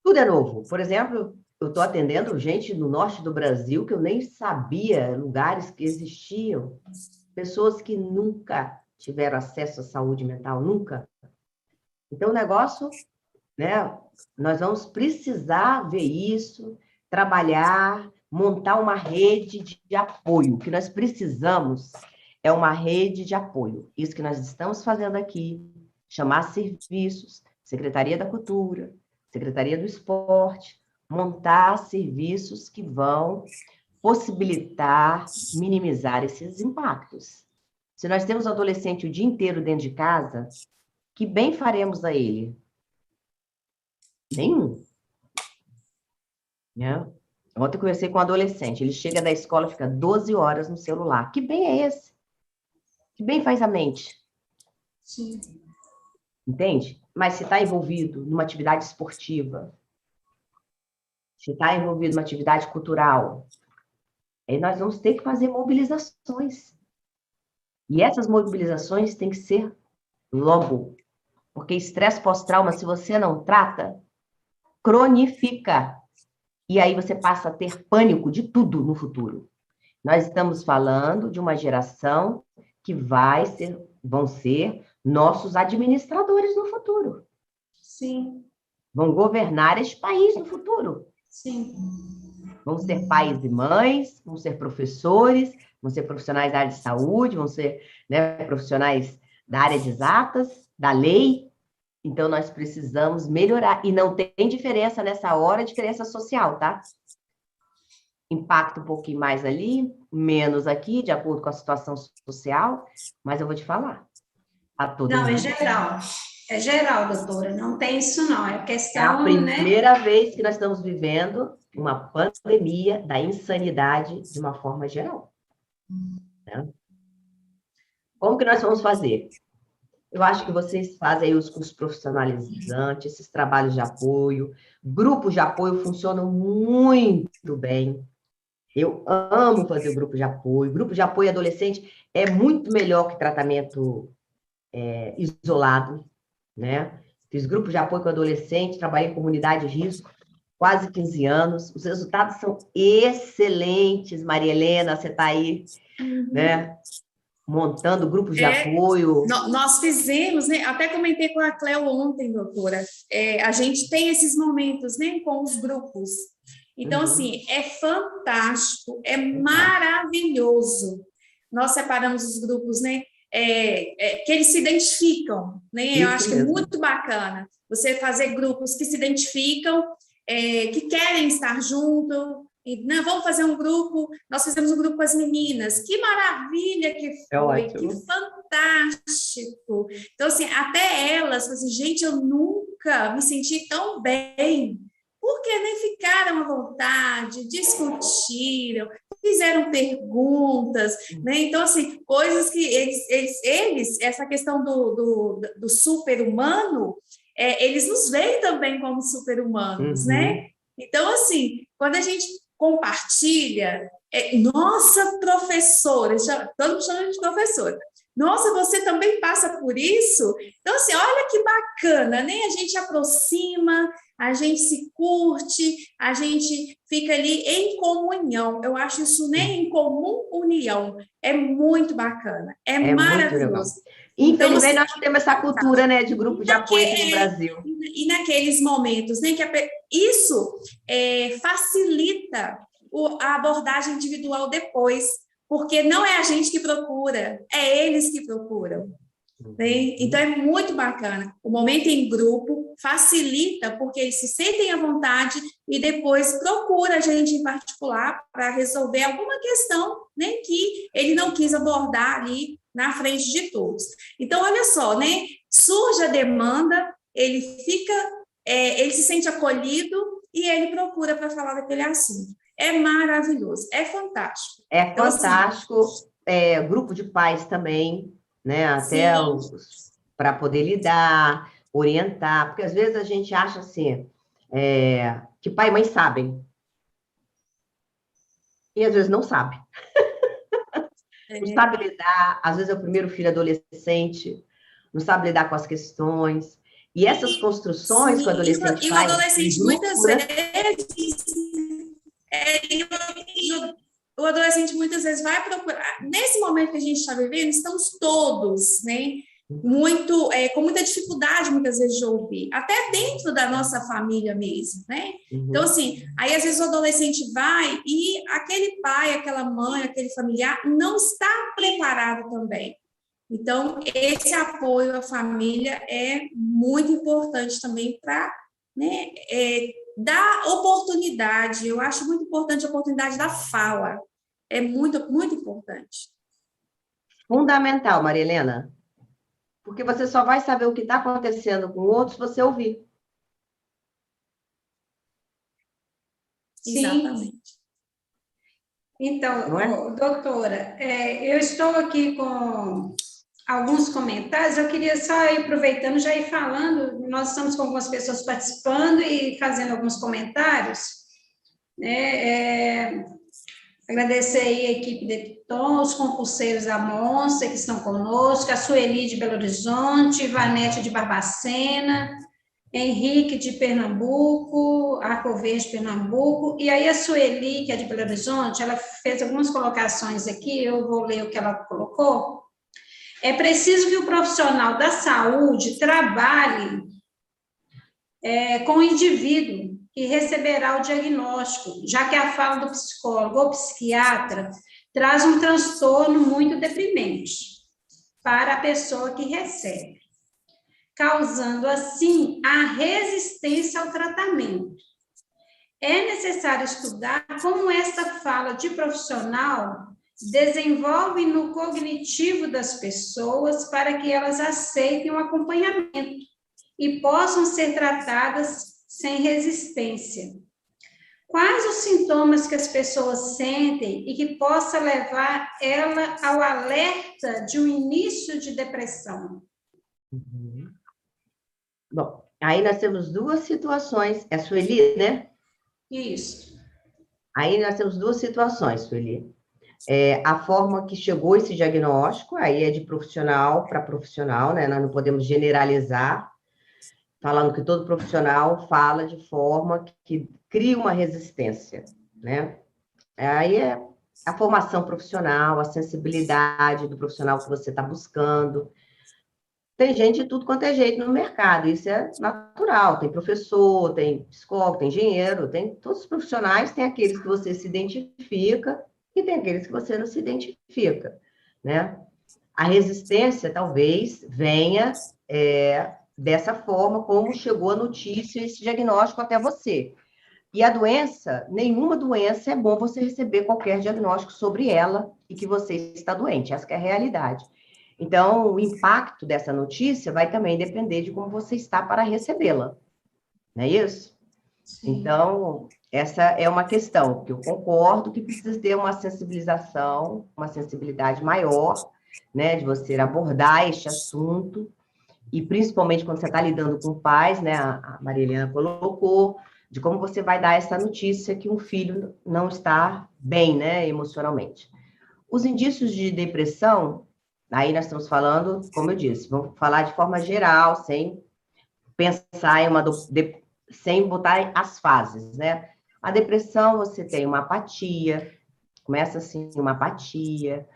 Tudo é novo. Por exemplo, eu estou atendendo gente no norte do Brasil que eu nem sabia, lugares que existiam, pessoas que nunca tiveram acesso à saúde mental, nunca. Então, o negócio, né, nós vamos precisar ver isso, trabalhar, montar uma rede de apoio. O que nós precisamos é uma rede de apoio. Isso que nós estamos fazendo aqui, chamar serviços, Secretaria da Cultura, Secretaria do Esporte, montar serviços que vão possibilitar minimizar esses impactos. Se nós temos um adolescente o dia inteiro dentro de casa, que bem faremos a ele? Nenhum. Né? Ontem eu conversei com um adolescente, ele chega da escola, fica 12 horas no celular. Que bem é esse? Que bem faz a mente? Sim. Entende? Mas se está envolvido numa atividade esportiva, se está envolvido numa atividade cultural, aí nós vamos ter que fazer mobilizações. E essas mobilizações têm que ser logo. Porque estresse pós-trauma, se você não trata, cronifica. E aí você passa a ter pânico de tudo no futuro. Nós estamos falando de uma geração que vão ser nossos administradores no futuro. Sim. Vão governar este país no futuro. Sim. Vão ser pais e mães, vão ser professores, vão ser profissionais da área de saúde, vão ser, né, profissionais da área de exatas, da lei. Então, nós precisamos melhorar. E não tem diferença nessa hora, diferença social, tá? Impacta um pouquinho mais ali, menos aqui, de acordo com a situação social, mas eu vou te falar. A todo Não, é mundo. geral. É geral, doutora. Não tem isso, não. É É questão, a né? primeira vez que nós estamos vivendo uma pandemia da insanidade de uma forma geral. Né? Como que nós vamos fazer? Eu acho que vocês fazem aí os cursos profissionalizantes, esses trabalhos de apoio. Grupos de apoio funcionam muito bem. Eu amo fazer grupo de apoio. Grupo de apoio adolescente é muito melhor que tratamento isolado, né? Fiz grupo de apoio com adolescente, trabalhei em comunidade de risco, quase 15 anos. Os resultados são excelentes. Maria Helena, você está aí, né? Montando grupos de apoio. Nós fizemos, né? Até comentei com a Cleo ontem, doutora. A gente tem esses momentos, né? Com os grupos. Então, assim, é fantástico, é maravilhoso. Nós separamos os grupos, né? Que eles se identificam, né? Eu acho que é muito bacana você fazer grupos que se identificam, que querem estar junto. E, não, vamos fazer um grupo. Nós fizemos um grupo com as meninas. Que maravilha que foi, que fantástico. Então, assim, até elas, assim, gente, eu nunca me senti tão bem. Porque nem ficaram à vontade, discutiram, fizeram perguntas, né? Então, assim, coisas que eles essa questão do super-humano, eles nos veem também como super-humanos, né? Então, assim, quando a gente compartilha, nossa, professora, todo mundo chama de professora, nossa, você também passa por isso? Então, assim, olha que bacana, né? A gente aproxima, a gente se curte, a gente fica ali em comunhão. Eu acho isso, né, em comum união. É muito bacana, é maravilhoso. Infelizmente, nós não temos essa cultura, né, de grupo de apoio aqui no Brasil. E naqueles momentos, né, que isso facilita a abordagem individual depois, porque não é a gente que procura, é eles que procuram. Né? Então, é muito bacana. O momento em grupo facilita, porque eles se sentem à vontade e depois procura a gente em particular para resolver alguma questão, né, que ele não quis abordar ali na frente de todos. Então, olha só, né? Surge a demanda, ele se sente acolhido e ele procura para falar daquele assunto. É maravilhoso, é fantástico. É então, fantástico, assim, grupo de pais também, né? Até para poder lidar, orientar, porque às vezes a gente acha assim, que pai e mãe sabem. E às vezes não sabe. Não sabe lidar, às vezes é o primeiro filho adolescente, não sabe lidar com as questões. E essas construções que o adolescente faz... E o adolescente, muitas vezes, vai procurar... Nesse momento que a gente está vivendo, estamos todos, né? Com muita dificuldade, muitas vezes, de ouvir. Até dentro da nossa família mesmo, né? Então, assim, aí às vezes o adolescente vai e aquele pai, aquela mãe, aquele familiar não está preparado também. Então, esse apoio à família é muito importante também para, né, dar oportunidade. Eu acho muito importante a oportunidade da fala. É muito, muito importante. Fundamental, Maria Helena. Porque você só vai saber o que está acontecendo com outros se você ouvir. Sim. Exatamente. Então, doutora, eu estou aqui com alguns comentários, eu queria só ir aproveitando, já ir falando, nós estamos com algumas pessoas participando e fazendo alguns comentários, né? Agradecer aí a equipe de Tom, os concurseiros da Monster que estão conosco, a Sueli de Belo Horizonte, Vanete de Barbacena, Henrique de Pernambuco, Arco Verde de Pernambuco, e aí a Sueli, que é de Belo Horizonte, ela fez algumas colocações aqui, eu vou ler o que ela colocou. É preciso que o profissional da saúde trabalhe com o indivíduo, que receberá o diagnóstico, já que a fala do psicólogo ou psiquiatra traz um transtorno muito deprimente para a pessoa que recebe, causando, assim, a resistência ao tratamento. É necessário estudar como essa fala de profissional desenvolve no cognitivo das pessoas para que elas aceitem o acompanhamento e possam ser tratadas sem resistência. Quais os sintomas que as pessoas sentem e que possa levar ela ao alerta de um início de depressão? Bom, aí nós temos duas situações. É a Sueli, né? Isso. Aí nós temos duas situações, Sueli. A forma que chegou esse diagnóstico, aí é de profissional para profissional, né? Nós não podemos generalizar, falando que todo profissional fala de forma que cria uma resistência, né? Aí é a formação profissional, a sensibilidade do profissional que você está buscando. Tem gente de tudo quanto é jeito no mercado, isso é natural. Tem professor, tem psicólogo, tem engenheiro, tem todos os profissionais, tem aqueles que você se identifica e tem aqueles que você não se identifica, né? A resistência talvez venha dessa forma como chegou a notícia, esse diagnóstico até você. E a doença, nenhuma doença é bom você receber qualquer diagnóstico sobre ela e que você está doente, essa que é a realidade. Então, o impacto dessa notícia vai também depender de como você está para recebê-la, não é isso? Sim. Então, essa é uma questão que eu concordo que precisa ter uma sensibilização, uma sensibilidade maior, né, de você abordar este assunto, e principalmente quando você está lidando com pais, né, a Maria Helena colocou, de como você vai dar essa notícia que um filho não está bem, né, emocionalmente. Os indícios de depressão, aí nós estamos falando, como eu disse, vamos falar de forma geral, sem pensar em sem botar as fases, né? A depressão, você tem uma apatia, começa assim, uma apatia,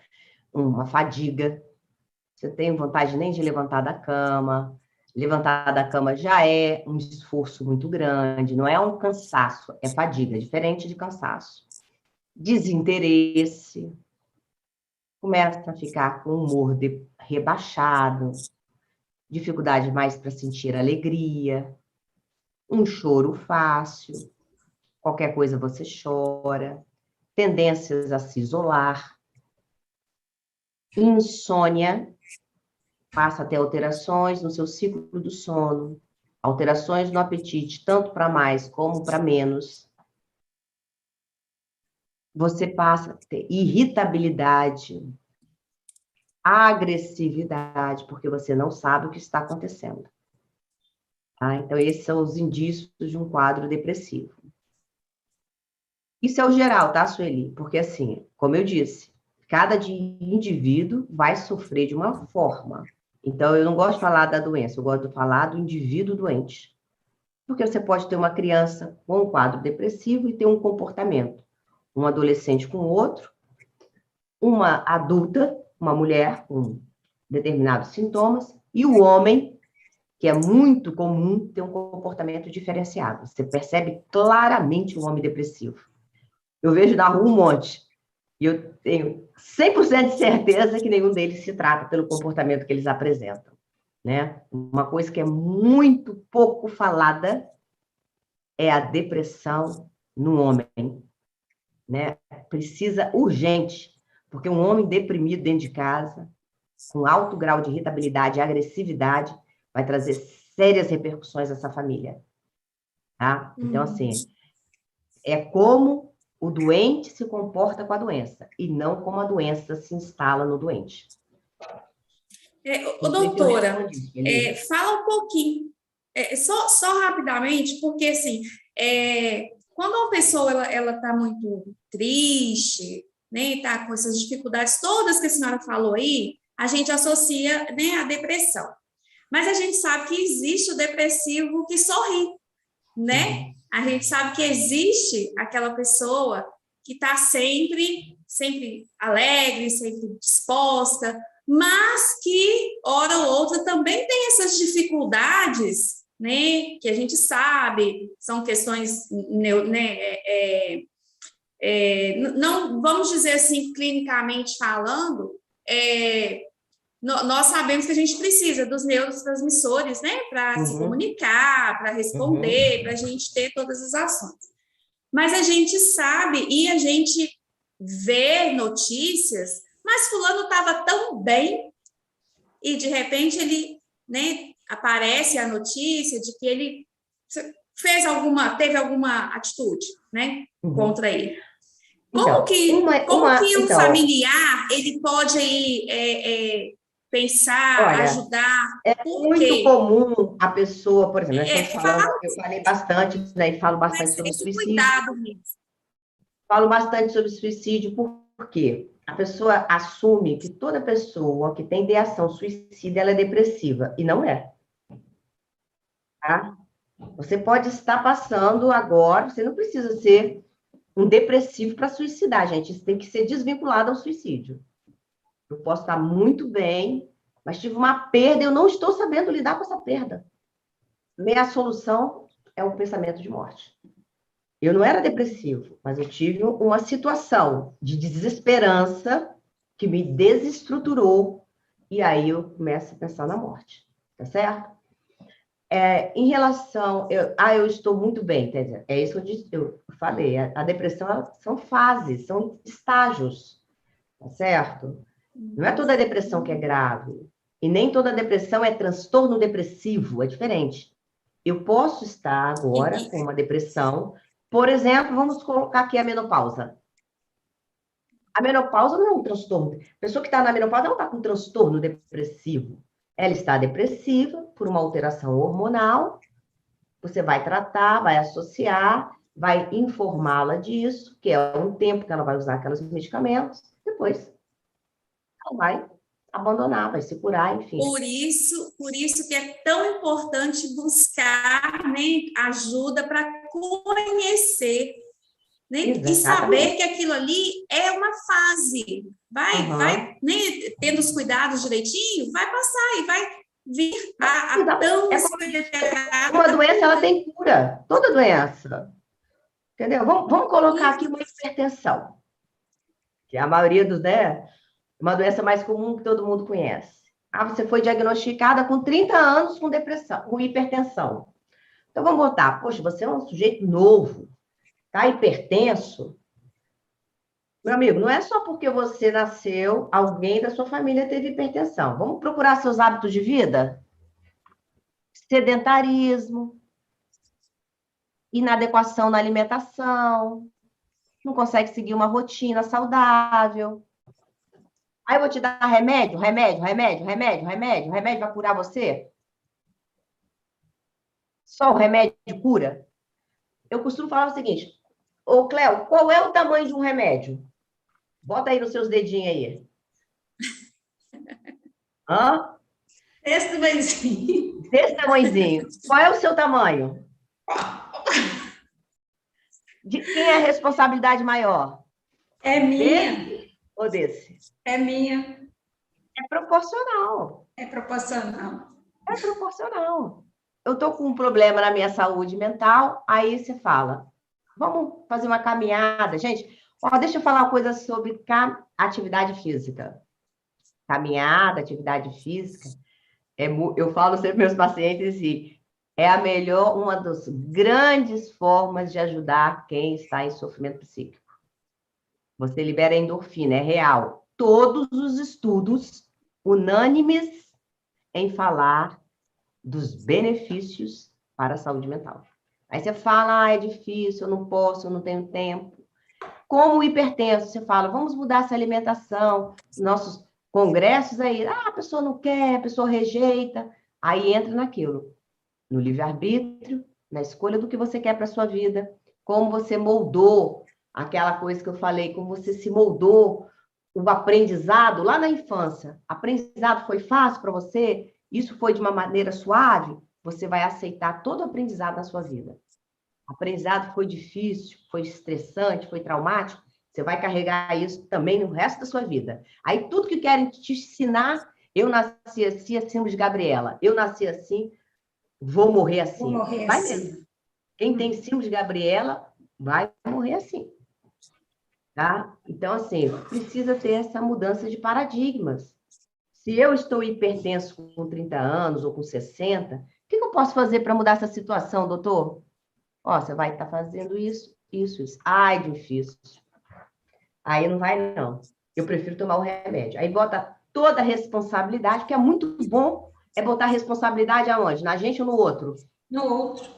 uma fadiga, você tem vontade nem de levantar da cama, levantar da cama já é um esforço muito grande, não é um cansaço, é fadiga, diferente de cansaço. Desinteresse, começa a ficar com o humor rebaixado, dificuldade mais para sentir alegria, um choro fácil, qualquer coisa você chora, tendências a se isolar, insônia, passa a ter alterações no seu ciclo do sono, alterações no apetite, tanto para mais como para menos. Você passa a ter irritabilidade, agressividade, porque você não sabe o que está acontecendo. Tá? Então, esses são os indícios de um quadro depressivo. Isso é o geral, tá, Sueli? Porque, assim, como eu disse, cada indivíduo vai sofrer de uma forma. Então, eu não gosto de falar da doença, eu gosto de falar do indivíduo doente. Porque você pode ter uma criança com um quadro depressivo e ter um comportamento. Um adolescente com outro, uma adulta, uma mulher com determinados sintomas, e o homem, que é muito comum ter um comportamento diferenciado. Você percebe claramente o homem depressivo. Eu vejo na rua um monte, e eu tenho 100% de certeza que nenhum deles se trata pelo comportamento que eles apresentam, né? Uma coisa que é muito pouco falada é a depressão no homem, né? Precisa urgente, porque um homem deprimido dentro de casa, com alto grau de irritabilidade e agressividade, vai trazer sérias repercussões a essa família, tá? Então, assim, é como o doente se comporta com a doença, e não como a doença se instala no doente. Doutora, fala um pouquinho, só rapidamente, porque, assim, quando uma pessoa ela está muito triste, né, está com essas dificuldades todas que a senhora falou aí, a gente associa, né, a depressão. Mas a gente sabe que existe o depressivo que sorri, né? A gente sabe que existe aquela pessoa que está sempre alegre, sempre disposta, mas que, hora ou outra, também tem essas dificuldades né, que a gente sabe, são questões, não vamos dizer assim, clinicamente falando, nós sabemos que a gente precisa dos neurotransmissores, né, para se comunicar, para responder, para a gente ter todas as ações. Mas a gente sabe e a gente vê notícias, mas fulano estava tão bem e de repente ele, né, aparece a notícia de que ele teve alguma atitude, né, contra ele. Como que um familiar ele pode aí pensar, olha, ajudar? É muito comum a pessoa, por exemplo, eu falei bastante, né, e falo bastante sobre suicídio. Cuidado mesmo. Falo bastante sobre suicídio, por quê? A pessoa assume que toda pessoa que tem ideação suicida, ela é depressiva, e não é. Tá? Você pode estar passando agora, você não precisa ser um depressivo para suicidar, gente. Isso tem que ser desvinculado ao suicídio. Eu posso estar muito bem, mas tive uma perda, eu não estou sabendo lidar com essa perda. Minha solução é o pensamento de morte. Eu não era depressivo, mas eu tive uma situação de desesperança que me desestruturou, e aí eu começo a pensar na morte, tá certo? Em relação... eu estou muito bem, quer dizer, é isso que eu falei, a depressão são fases, são estágios, tá certo? Não é toda depressão que é grave, e nem toda depressão é transtorno depressivo, é diferente. Eu posso estar agora com uma depressão, por exemplo, vamos colocar aqui a menopausa. A menopausa não é um transtorno. A pessoa que está na menopausa não está com transtorno depressivo. Ela está depressiva por uma alteração hormonal. Você vai tratar, vai associar, vai informá-la disso, que é um tempo que ela vai usar aqueles medicamentos, depois ela vai abandonar, vai se curar, enfim. Por isso que é tão importante buscar, né, ajuda para conhecer, né, e saber que aquilo ali é uma fase. Vai, né, tendo os cuidados direitinho, vai passar e vai vir a tão... Uma doença, ela tem cura. Toda doença. Entendeu? Vamos colocar aqui uma hipertensão. Que a maioria dos, né, uma doença mais comum que todo mundo conhece. Você foi diagnosticada com 30 anos com depressão, com hipertensão. Então, vamos botar, poxa, você é um sujeito novo, tá hipertenso. Meu amigo, não é só porque você nasceu, alguém da sua família teve hipertensão. Vamos procurar seus hábitos de vida? Sedentarismo, inadequação na alimentação, não consegue seguir uma rotina saudável. Aí eu vou te dar remédio vai curar você? Só o remédio cura? Eu costumo falar o seguinte, ô Cléo, qual é o tamanho de um remédio? Bota aí nos seus dedinhos aí. Hã? Esse tamanhozinho. Desse tamanhozinho. Qual é o seu tamanho? De quem é a responsabilidade maior? É minha. Desse ou desse? É minha. É proporcional. É proporcional. É proporcional. Eu estou com um problema na minha saúde mental, aí você fala, vamos fazer uma caminhada. Gente, deixa eu falar uma coisa sobre atividade física. Caminhada, atividade física, eu falo sempre para meus pacientes assim, é uma das grandes formas de ajudar quem está em sofrimento psíquico. Você libera endorfina, é real. Todos os estudos unânimes em falar dos benefícios para a saúde mental. Aí você fala, é difícil, eu não posso, eu não tenho tempo. Como hipertenso, você fala, vamos mudar essa alimentação, nossos congressos aí, a pessoa não quer, a pessoa rejeita, aí entra naquilo, no livre-arbítrio, na escolha do que você quer para a sua vida, como você moldou aquela coisa que eu falei, como você se moldou o aprendizado lá na infância. Aprendizado foi fácil para você? Isso foi de uma maneira suave? Você vai aceitar todo o aprendizado na sua vida. Aprendizado foi difícil, foi estressante, foi traumático, você vai carregar isso também no resto da sua vida. Aí tudo que querem te ensinar, eu nasci assim, a síndrome de Gabriela, eu nasci assim, vou morrer assim. Vou morrer Vai assim. mesmo. Quem tem síndrome de Gabriela vai morrer assim. Tá? Então, assim, precisa ter essa mudança de paradigmas. Se eu estou hipertenso com 30 anos ou com 60, o que eu posso fazer para mudar essa situação, doutor? Ó, você vai estar fazendo isso, isso, isso. Ai, difícil. Aí não vai, não. Eu prefiro tomar o remédio. Aí bota toda a responsabilidade, que é muito bom, é botar a responsabilidade aonde? Na gente ou no outro? No outro.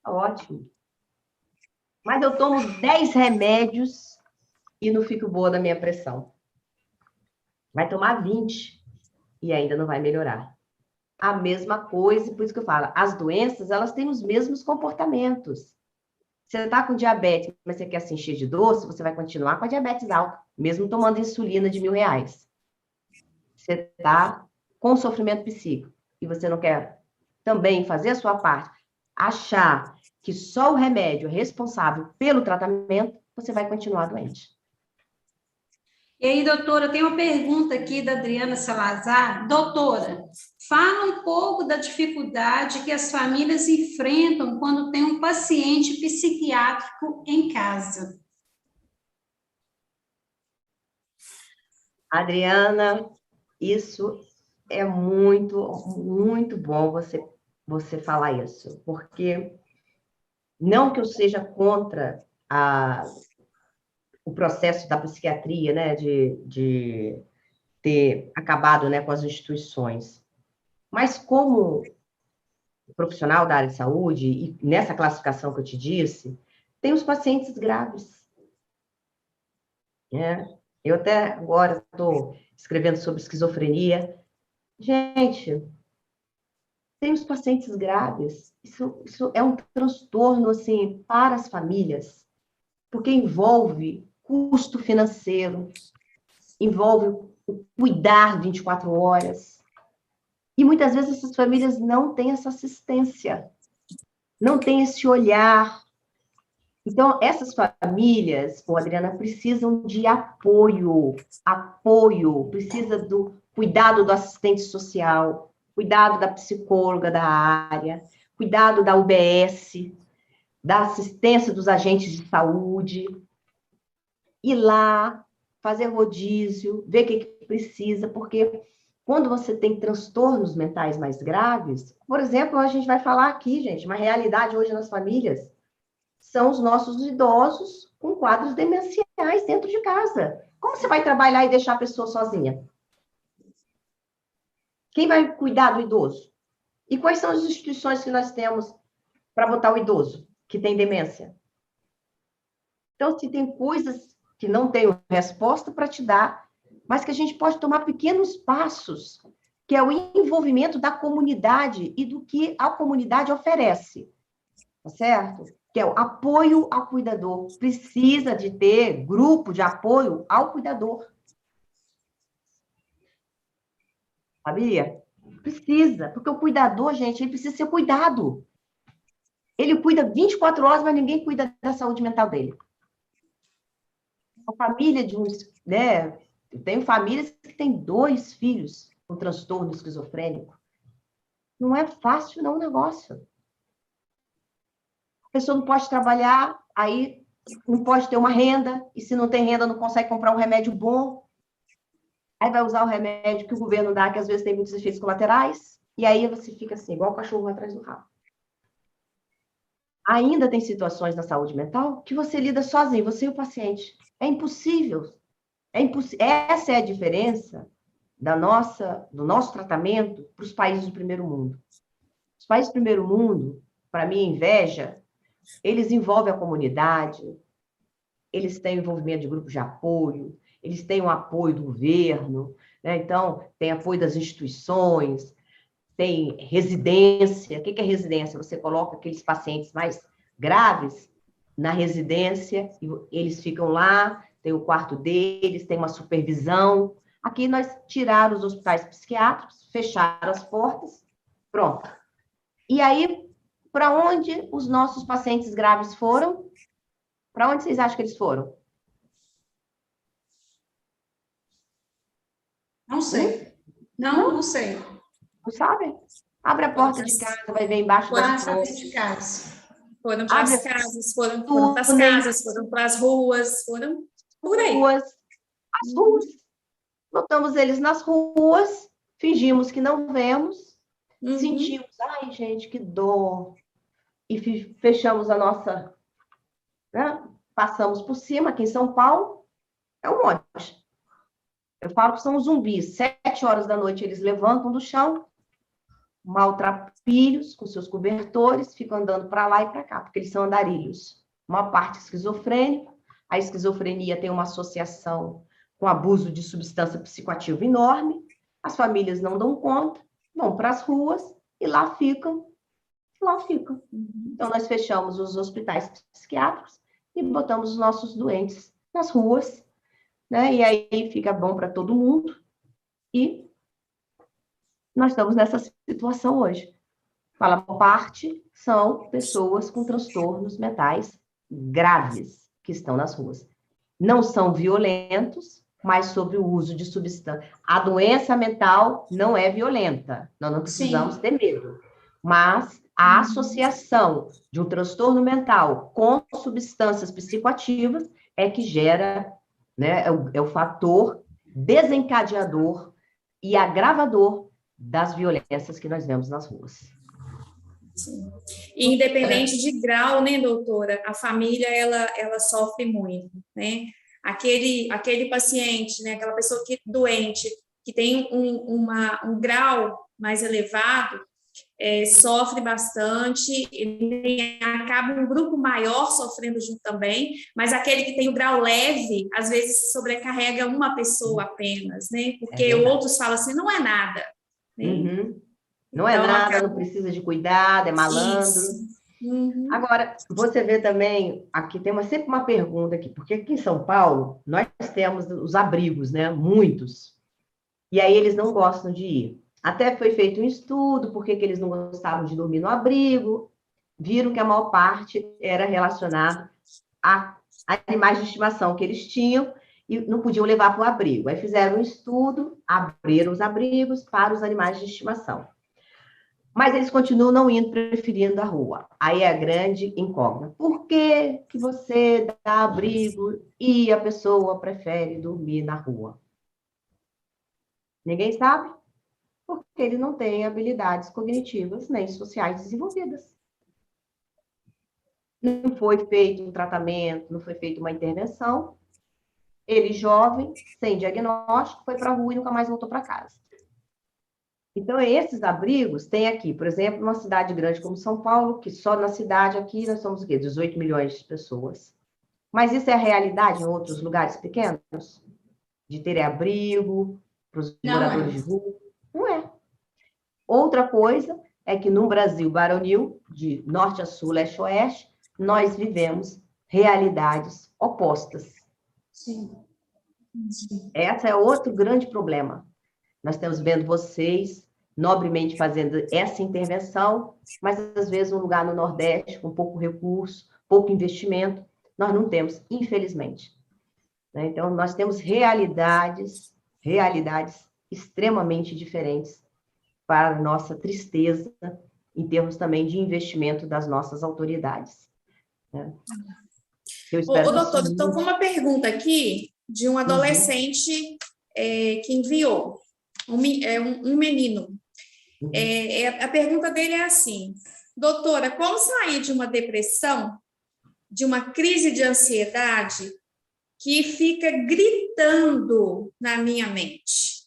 Ótimo. Mas eu tomo 10 remédios e não fico boa da minha pressão. Vai tomar 20 e ainda não vai melhorar. A mesma coisa, por isso que eu falo, as doenças, elas têm os mesmos comportamentos. Você está com diabetes, mas você quer se encher de doce, você vai continuar com a diabetes alta, mesmo tomando insulina de R$1.000. Você está com sofrimento psíquico e você não quer também fazer a sua parte, achar que só o remédio é responsável pelo tratamento, você vai continuar doente. E aí, doutora, tem uma pergunta aqui da Adriana Salazar. Doutora, fala um pouco da dificuldade que as famílias enfrentam quando tem um paciente psiquiátrico em casa. Adriana, isso é muito, muito bom você falar isso, porque não que eu seja contra o processo da psiquiatria, né, de ter acabado, né, com as instituições, mas como profissional da área de saúde, e nessa classificação que eu te disse, tem os pacientes graves, né? Eu até agora estou escrevendo sobre esquizofrenia. Gente, tem os pacientes graves. Isso é um transtorno, assim, para as famílias, porque envolve custo financeiro, envolve o cuidar 24 horas. E muitas vezes essas famílias não têm essa assistência, não têm esse olhar. Então, essas famílias, Adriana, precisam de apoio, precisa do cuidado do assistente social, cuidado da psicóloga da área, cuidado da UBS, da assistência dos agentes de saúde, ir lá, fazer rodízio, ver o que precisa, porque quando você tem transtornos mentais mais graves, por exemplo, a gente vai falar aqui, gente, uma realidade hoje nas famílias, são os nossos idosos com quadros demenciais dentro de casa. Como você vai trabalhar e deixar a pessoa sozinha? Quem vai cuidar do idoso? E quais são as instituições que nós temos para botar o idoso que tem demência? Então, se tem coisas que não tenho resposta para te dar, mas que a gente pode tomar pequenos passos, que é o envolvimento da comunidade e do que a comunidade oferece, tá certo? Que é o apoio ao cuidador. Precisa de ter grupo de apoio ao cuidador. Sabia? Precisa, porque o cuidador, gente, ele precisa ser cuidado. Ele cuida 24 horas, mas ninguém cuida da saúde mental dele. A família de uns, né? Eu tenho famílias que têm 2 filhos com transtorno esquizofrênico. Não é fácil, não, o negócio. A pessoa não pode trabalhar, aí não pode ter uma renda, e se não tem renda, não consegue comprar um remédio bom. Aí vai usar o remédio que o governo dá, que às vezes tem muitos efeitos colaterais, e aí você fica assim, igual o cachorro atrás do rabo. Ainda tem situações na saúde mental que você lida sozinho, você e o paciente. É impossível. Essa é a diferença do nosso tratamento para os países do primeiro mundo. Os países do primeiro mundo, para mim, inveja, eles envolvem a comunidade, eles têm envolvimento de grupos de apoio, eles têm o apoio do governo, né? Então, tem apoio das instituições, tem residência. O que é residência? Você coloca aqueles pacientes mais graves na residência, e eles ficam lá, tem o quarto deles, tem uma supervisão. Aqui nós tiraram os hospitais psiquiátricos, fecharam as portas, pronto. E aí, para onde os nossos pacientes graves foram? Para onde vocês acham que eles foram? Não sei. Não sei. Não sabem? Abre a porta de casa, vai ver embaixo da Passa ponte. de casa. Foram para as casas, foram para as casas, foram para as ruas, foram por aí. As ruas. Botamos eles nas ruas, fingimos que não vemos, sentimos, ai, gente, que dor. E fechamos a nossa... Né? Passamos por cima, aqui em São Paulo, é um monte. Eu falo que são zumbis. 7 horas da noite eles levantam do chão, maltrapilhos, com seus cobertores, ficam andando para lá e para cá, porque eles são andarilhos. Uma parte esquizofrênica, a esquizofrenia tem uma associação com abuso de substância psicoativa enorme, as famílias não dão conta, vão para as ruas e lá ficam. Então, nós fechamos os hospitais psiquiátricos e botamos os nossos doentes nas ruas, né? E aí fica bom para todo mundo. E nós estamos nessa situação hoje. A maior parte são pessoas com transtornos mentais graves que estão nas ruas. Não são violentos, mas sobre o uso de substância. A doença mental não é violenta, nós não precisamos ter medo. Mas a associação de um transtorno mental com substâncias psicoativas é que gera, né, é o fator desencadeador e agravador das violências que nós vemos nas ruas. Sim. E independente de grau, né, doutora, a família, ela sofre muito, né? Aquele paciente, né, aquela pessoa doente, que tem um grau mais elevado, sofre bastante, acaba um grupo maior sofrendo junto também, mas aquele que tem o grau leve, às vezes sobrecarrega uma pessoa apenas, né? Porque outros falam assim, não é nada. Né? Não é nada, não precisa de cuidado, é malandro. Agora, você vê também, aqui tem sempre uma pergunta aqui, porque aqui em São Paulo, nós temos os abrigos, né? Muitos. E aí eles não gostam de ir. Até foi feito um estudo, por que eles não gostavam de dormir no abrigo, viram que a maior parte era relacionada a animais de estimação que eles tinham e não podiam levar para o abrigo. Aí fizeram um estudo, abriram os abrigos para os animais de estimação. Mas eles continuam não indo, preferindo a rua. Aí é a grande incógnita. Por que que você dá abrigo e a pessoa prefere dormir na rua? Ninguém sabe? Porque ele não tem habilidades cognitivas nem sociais desenvolvidas. Não foi feito um tratamento, não foi feita uma intervenção. Ele, jovem, sem diagnóstico, foi para a rua e nunca mais voltou para casa. Então, esses abrigos tem aqui, por exemplo, uma cidade grande como São Paulo, que só na cidade aqui nós somos o quê? 18 milhões de pessoas. Mas isso é a realidade em outros lugares pequenos? De terem abrigo para os moradores de rua? Não é. Outra coisa é que no Brasil baronil, de norte a sul, leste a oeste, nós vivemos realidades opostas. Sim. Esse é outro grande problema. Nós estamos vendo vocês nobremente fazendo essa intervenção, mas às vezes um lugar no Nordeste com pouco recurso, pouco investimento, nós não temos, infelizmente. Então, nós temos realidades extremamente diferentes para a nossa tristeza, em termos também de investimento das nossas autoridades. Eu espero doutor, estou com uma pergunta aqui de um adolescente que enviou, um menino. A pergunta dele é assim: doutora, como sair de uma depressão, de uma crise de ansiedade que fica gritando na minha mente?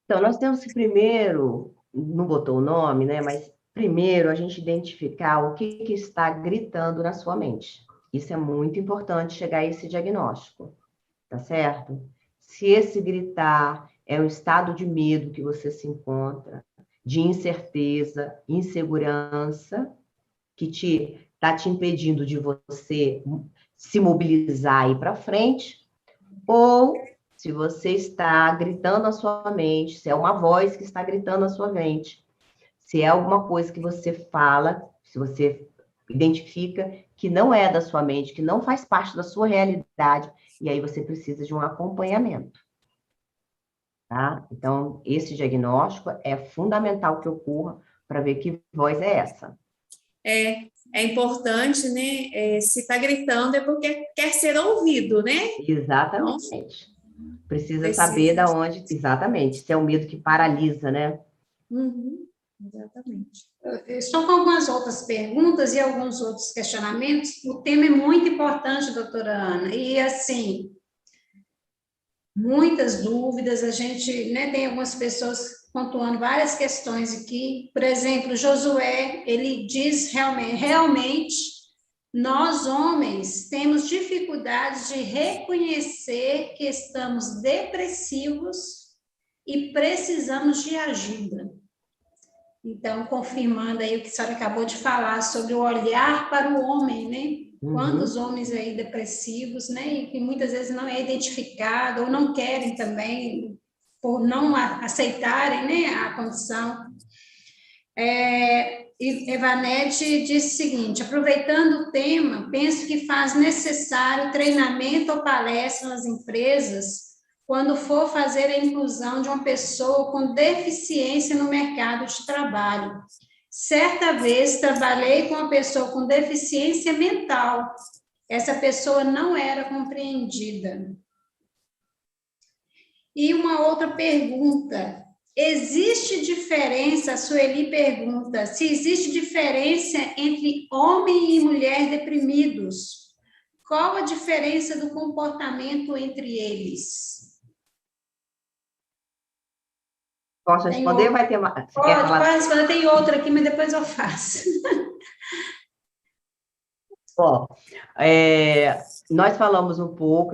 Então, nós temos que primeiro, não botou o nome, né? Mas primeiro a gente identificar o que está gritando na sua mente. Isso é muito importante, chegar a esse diagnóstico, tá certo? Se esse gritar é um estado de medo que você se encontra, de incerteza, insegurança, que está te impedindo de você se mobilizar e ir para frente, ou se você está gritando na sua mente, se é uma voz que está gritando na sua mente, se é alguma coisa que você fala, se você identifica que não é da sua mente, que não faz parte da sua realidade, e aí você precisa de um acompanhamento. tá? Então, esse diagnóstico é fundamental que ocorra para ver que voz é essa. É importante, né? Se está gritando é porque quer ser ouvido, né? Exatamente. Precisa Precisa. saber da onde, exatamente. Se é o medo que paralisa, né? Uhum, exatamente. Eu estou com algumas outras perguntas e alguns outros questionamentos. O tema é muito importante, doutora Ana, e assim, muitas dúvidas, a gente, né, tem algumas pessoas pontuando várias questões aqui. Por exemplo, Josué, ele diz realmente nós, homens, temos dificuldades de reconhecer que estamos depressivos e precisamos de ajuda. Então, confirmando aí o que a senhora acabou de falar sobre o olhar para o homem, né? Quantos homens aí depressivos, né? E que muitas vezes não é identificado ou não querem também, por não aceitarem, né, a condição. Evanete diz o seguinte: aproveitando o tema, penso que faz necessário treinamento ou palestra nas empresas quando for fazer a inclusão de uma pessoa com deficiência no mercado de trabalho. Certa vez trabalhei com uma pessoa com deficiência mental. Essa pessoa não era compreendida. E uma outra pergunta: existe diferença, a Sueli pergunta, se existe diferença entre homem e mulher deprimidos? Qual a diferença do comportamento entre eles? Posso responder? Vai ter uma... Pode responder, tem outra aqui, mas depois eu faço. Bom, nós falamos um pouco,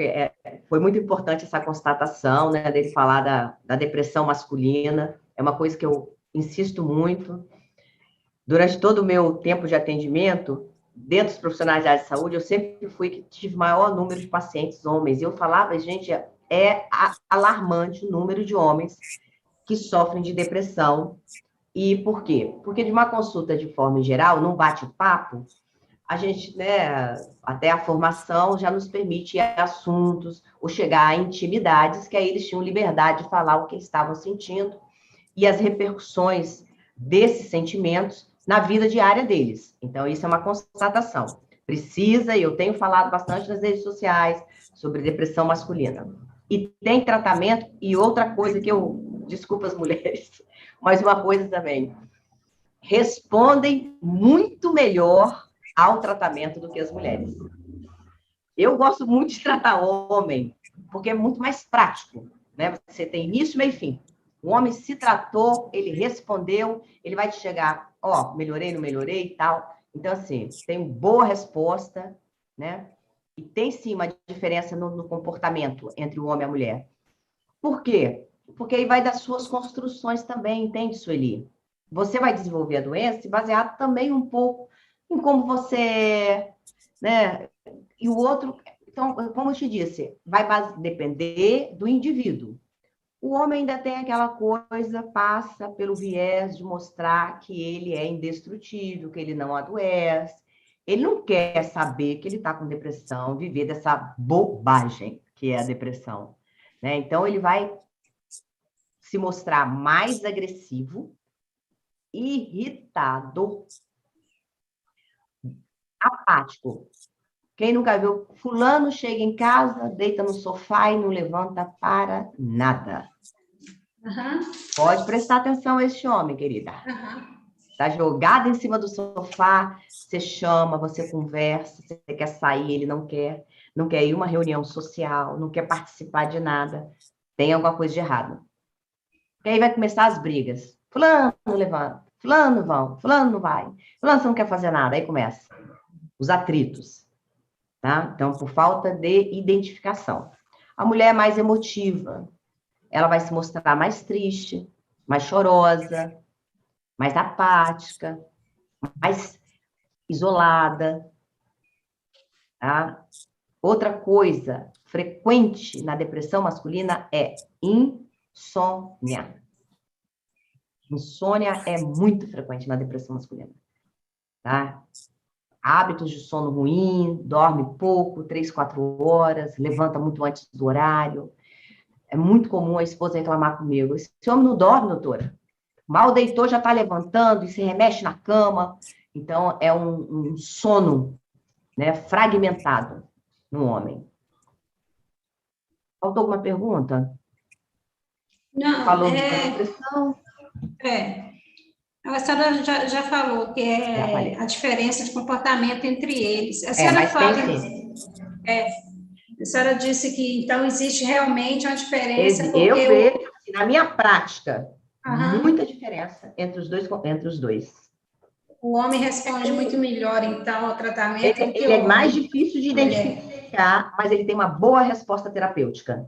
foi muito importante essa constatação, né, dele falar da depressão masculina, é uma coisa que eu insisto muito. Durante todo o meu tempo de atendimento, dentro dos profissionais da área de saúde, eu sempre fui que tive maior número de pacientes homens, e eu falava, gente, é alarmante o número de homens que sofrem de depressão. E por quê? Porque de uma consulta de forma geral, num bate-papo, a gente, né, até a formação já nos permite ir a assuntos ou chegar a intimidades que aí eles tinham liberdade de falar o que eles estavam sentindo e as repercussões desses sentimentos na vida diária deles. Então, isso é uma constatação. Precisa, e eu tenho falado bastante nas redes sociais sobre depressão masculina. E tem tratamento, e outra coisa que desculpa as mulheres, mas uma coisa também, respondem muito melhor ao tratamento do que as mulheres. Eu gosto muito de tratar homem, porque é muito mais prático, né? Você tem início, meio e fim. O homem se tratou, ele respondeu, ele vai te chegar, melhorei, não melhorei e tal. Então, assim, tem boa resposta, né? E tem, sim, uma diferença no comportamento entre o homem e a mulher. Por quê? Porque aí vai das suas construções também, entende, Sueli? Você vai desenvolver a doença baseado também um pouco em como você é, né? E o outro, então, como eu te disse, vai depender do indivíduo. O homem ainda tem aquela coisa, passa pelo viés de mostrar que ele é indestrutível, que ele não adoece. Ele não quer saber que ele está com depressão, viver dessa bobagem que é a depressão, né? Então, ele vai se mostrar mais agressivo, irritado, apático. Quem nunca viu, fulano chega em casa, deita no sofá e não levanta para nada. Pode prestar atenção a este homem, querida. Está jogado em cima do sofá, você chama, você conversa, você quer sair, ele não quer ir a uma reunião social, não quer participar de nada. Tem alguma coisa de errado. E aí vai começar as brigas. Fulano não levanta, fulano não vai, fulano não vai, fulano você não quer fazer nada. Aí começa os atritos, tá? Então, por falta de identificação. A mulher é mais emotiva, ela vai se mostrar mais triste, mais chorosa, mais apática, mais isolada, tá? Outra coisa frequente na depressão masculina é insônia. Insônia é muito frequente na depressão masculina, tá? Hábitos de sono ruim, dorme pouco, 3, 4 horas, levanta muito antes do horário. É muito comum a esposa reclamar comigo. Esse homem não dorme, doutora. Mal deitou, já está levantando e se remexe na cama. Então, é um sono, né, fragmentado no homem. Faltou alguma pergunta? Não, Falou de depressão? A senhora já falou que falei. a diferença de comportamento entre eles. A senhora mas fala, tem sim. a senhora disse que, então, existe realmente uma diferença, Eu porque vejo, assim, na minha prática, Aham. muita diferença entre os dois. o homem responde muito melhor, então, ao tratamento do que Ele o é mais homem. difícil de identificar, mas ele tem uma boa resposta terapêutica.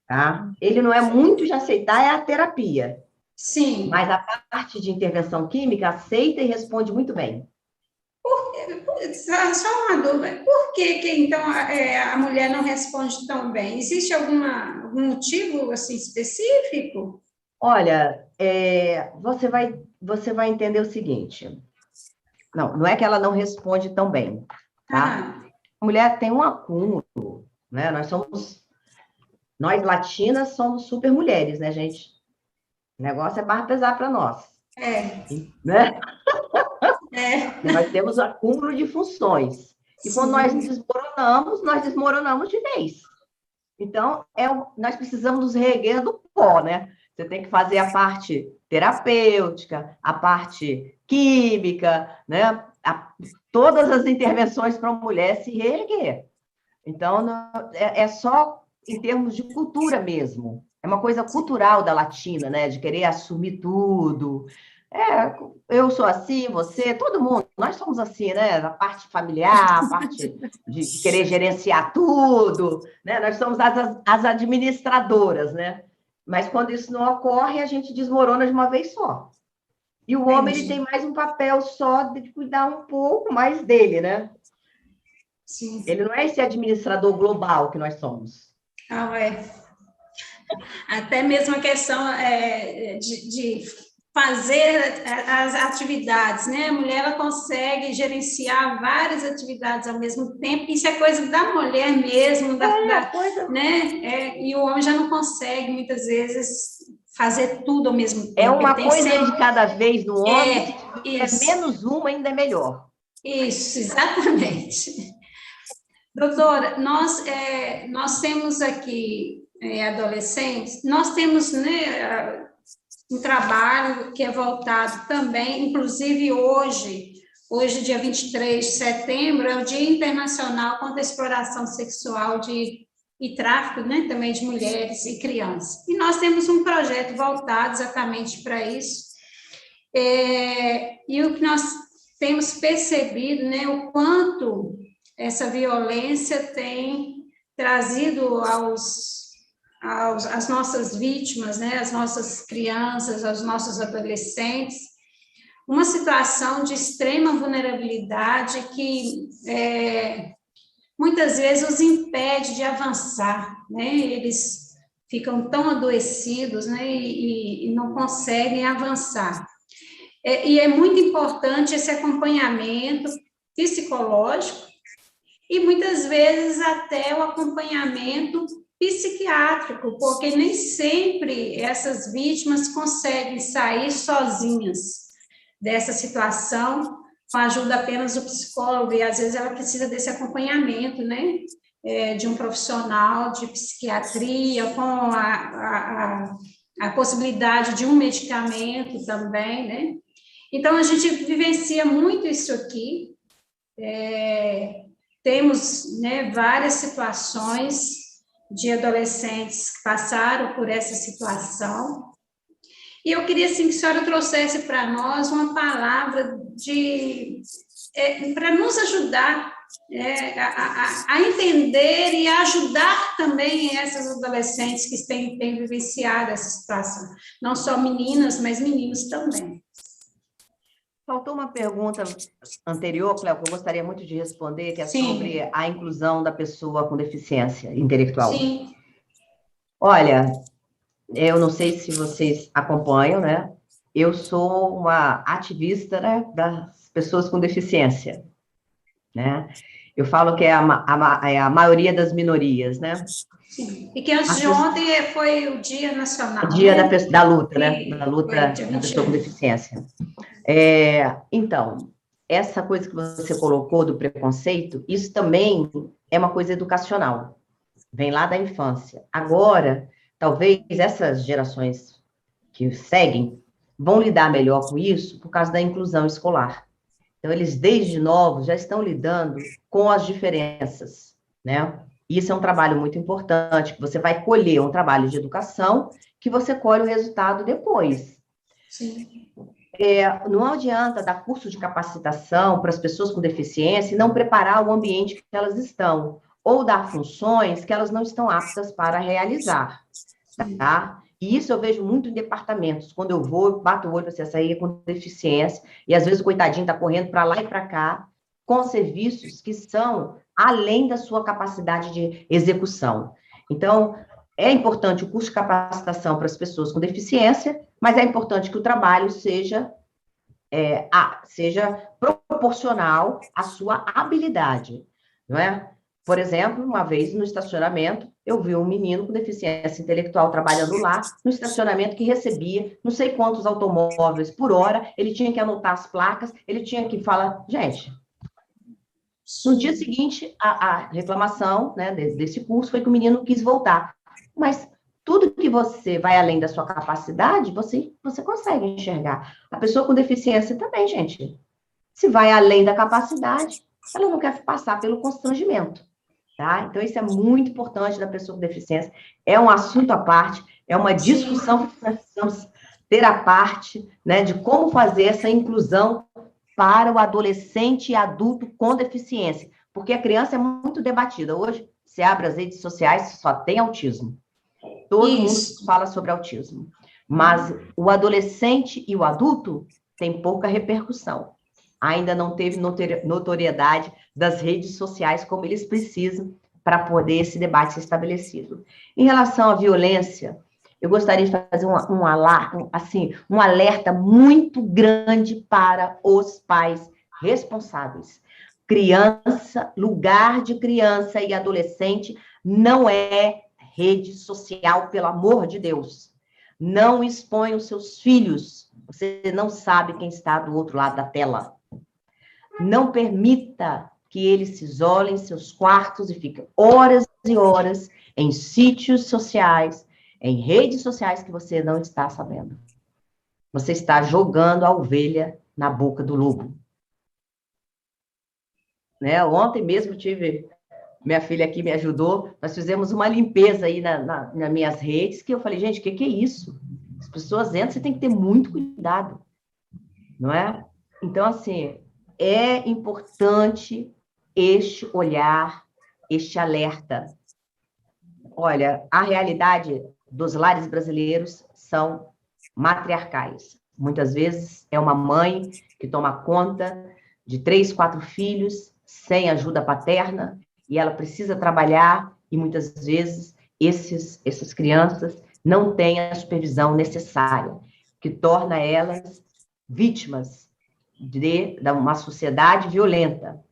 Tá? Ele não é muito de aceitar, é a terapia. Sim. Mas a parte de intervenção química aceita e responde muito bem. Só uma dúvida. Por que então, a mulher não responde tão bem? Existe algum motivo, assim, específico? Olha, você vai entender o seguinte. Não é que ela não responde tão bem, tá? A mulher tem um acúmulo, né? Nós latinas somos super mulheres, né, gente? O negócio é barra pesar para nós. Né? Nós temos um acúmulo de funções. E quando nós desmoronamos de vez. Então, nós precisamos nos reerguer do pó, né? Você tem que fazer a parte terapêutica, a parte química, né? Todas as intervenções para a mulher se reerguer. Então, é só em termos de cultura mesmo. É uma coisa cultural da latina, né? De querer assumir tudo. Eu sou assim, você, todo mundo, nós somos assim, né? A parte familiar, a parte de querer gerenciar tudo, né? Nós somos as administradoras, né? Mas quando isso não ocorre, a gente desmorona de uma vez só. E o homem, ele tem mais um papel só de cuidar um pouco mais dele, né? Sim. Ele não é esse administrador global que nós somos. Até mesmo a questão de fazer as atividades, né? A mulher, ela consegue gerenciar várias atividades ao mesmo tempo, isso é coisa da mulher mesmo, né? E o homem já não consegue, muitas vezes, fazer tudo ao mesmo tempo. É uma coisa de cada vez no homem, isso. Menos uma ainda é melhor. Isso, exatamente. Doutora, nós temos aqui adolescentes, nós temos, né, um trabalho que é voltado também, inclusive hoje, dia 23 de setembro, é o Dia Internacional contra a Exploração Sexual e Tráfico, né, também de mulheres e crianças. E nós temos um projeto voltado exatamente para isso. E o que nós temos percebido, né, o quanto essa violência tem trazido às nossas vítimas, né, às nossas crianças, aos nossos adolescentes, uma situação de extrema vulnerabilidade que muitas vezes os impede de avançar, né? Eles ficam tão adoecidos, né, e não conseguem avançar. E é muito importante esse acompanhamento psicológico e muitas vezes até o acompanhamento psiquiátrico, porque nem sempre essas vítimas conseguem sair sozinhas dessa situação com a ajuda apenas do psicólogo, e às vezes ela precisa desse acompanhamento, né, de um profissional de psiquiatria, com a possibilidade de um medicamento também, né. Então, a gente vivencia muito isso aqui, temos, né, várias situações de adolescentes que passaram por essa situação, e eu queria, assim, que a senhora trouxesse para nós uma palavra para nos ajudar a entender e a ajudar também essas adolescentes que têm vivenciado essa situação, não só meninas, mas meninos também. Faltou uma pergunta anterior, Cléo, que eu gostaria muito de responder, que é sobre a inclusão da pessoa com deficiência intelectual. Sim. Olha, eu não sei se vocês acompanham, né? Eu sou uma ativista, né, das pessoas com deficiência, né? Eu falo que é é a maioria das minorias, né? Sim. E que antes de ontem foi o Dia Nacional. O dia né? da luta, né? Da luta Foi dia da pessoa 21. com deficiência. Então, essa coisa que você colocou do preconceito, isso também é uma coisa educacional. Vem lá da infância. Agora, talvez essas gerações que seguem vão lidar melhor com isso por causa da inclusão escolar. Então, eles, desde novos, já estão lidando com as diferenças, né? Isso é um trabalho muito importante, que você vai colher um trabalho de educação, que você colhe o resultado depois. Sim. Não adianta dar curso de capacitação para as pessoas com deficiência e não preparar o ambiente que elas estão, ou dar funções que elas não estão aptas para realizar, tá? E isso eu vejo muito em departamentos. Quando eu vou, bato o olho, você sair com deficiência, e às vezes o coitadinho está correndo para lá e para cá, com serviços que são além da sua capacidade de execução. Então, é importante o curso de capacitação para as pessoas com deficiência, mas é importante que o trabalho seja proporcional à sua habilidade, não é? Por exemplo, uma vez no estacionamento, eu vi um menino com deficiência intelectual trabalhando lá, no estacionamento que recebia não sei quantos automóveis por hora, ele tinha que anotar as placas, ele tinha que falar... Gente, no dia seguinte, a reclamação, né, desse curso foi que o menino quis voltar. Mas tudo que você vai além da sua capacidade, você consegue enxergar. A pessoa com deficiência também, gente. Se vai além da capacidade, ela não quer passar pelo constrangimento. Tá? Então, isso é muito importante da pessoa com deficiência. É um assunto à parte, é uma discussão que nós precisamos ter à parte, né, de como fazer essa inclusão para o adolescente e adulto com deficiência. Porque a criança é muito debatida. Hoje, você abre as redes sociais, só tem autismo. Todo mundo fala sobre autismo. Mas o adolescente e o adulto têm pouca repercussão. Ainda não teve notoriedade das redes sociais como eles precisam para poder esse debate ser estabelecido. Em relação à violência, eu gostaria de fazer um alerta muito grande para os pais responsáveis. Criança, lugar de criança e adolescente não é rede social, pelo amor de Deus. Não exponha os seus filhos. Você não sabe quem está do outro lado da tela. Não permita que eles se isolem em seus quartos e fiquem horas e horas em sítios sociais, em redes sociais que você não está sabendo. Você está jogando a ovelha na boca do lobo. Né? Ontem mesmo minha filha aqui me ajudou, nós fizemos uma limpeza aí nas minhas redes, que eu falei, gente, o que é isso? As pessoas entram, você tem que ter muito cuidado, não é? Então, assim, é importante este olhar, este alerta. Olha, a realidade dos lares brasileiros são matriarcais. Muitas vezes é uma mãe que toma conta de 3, 4 filhos sem ajuda paterna e ela precisa trabalhar e muitas vezes essas crianças não têm a supervisão necessária, que torna elas vítimas de uma sociedade violenta.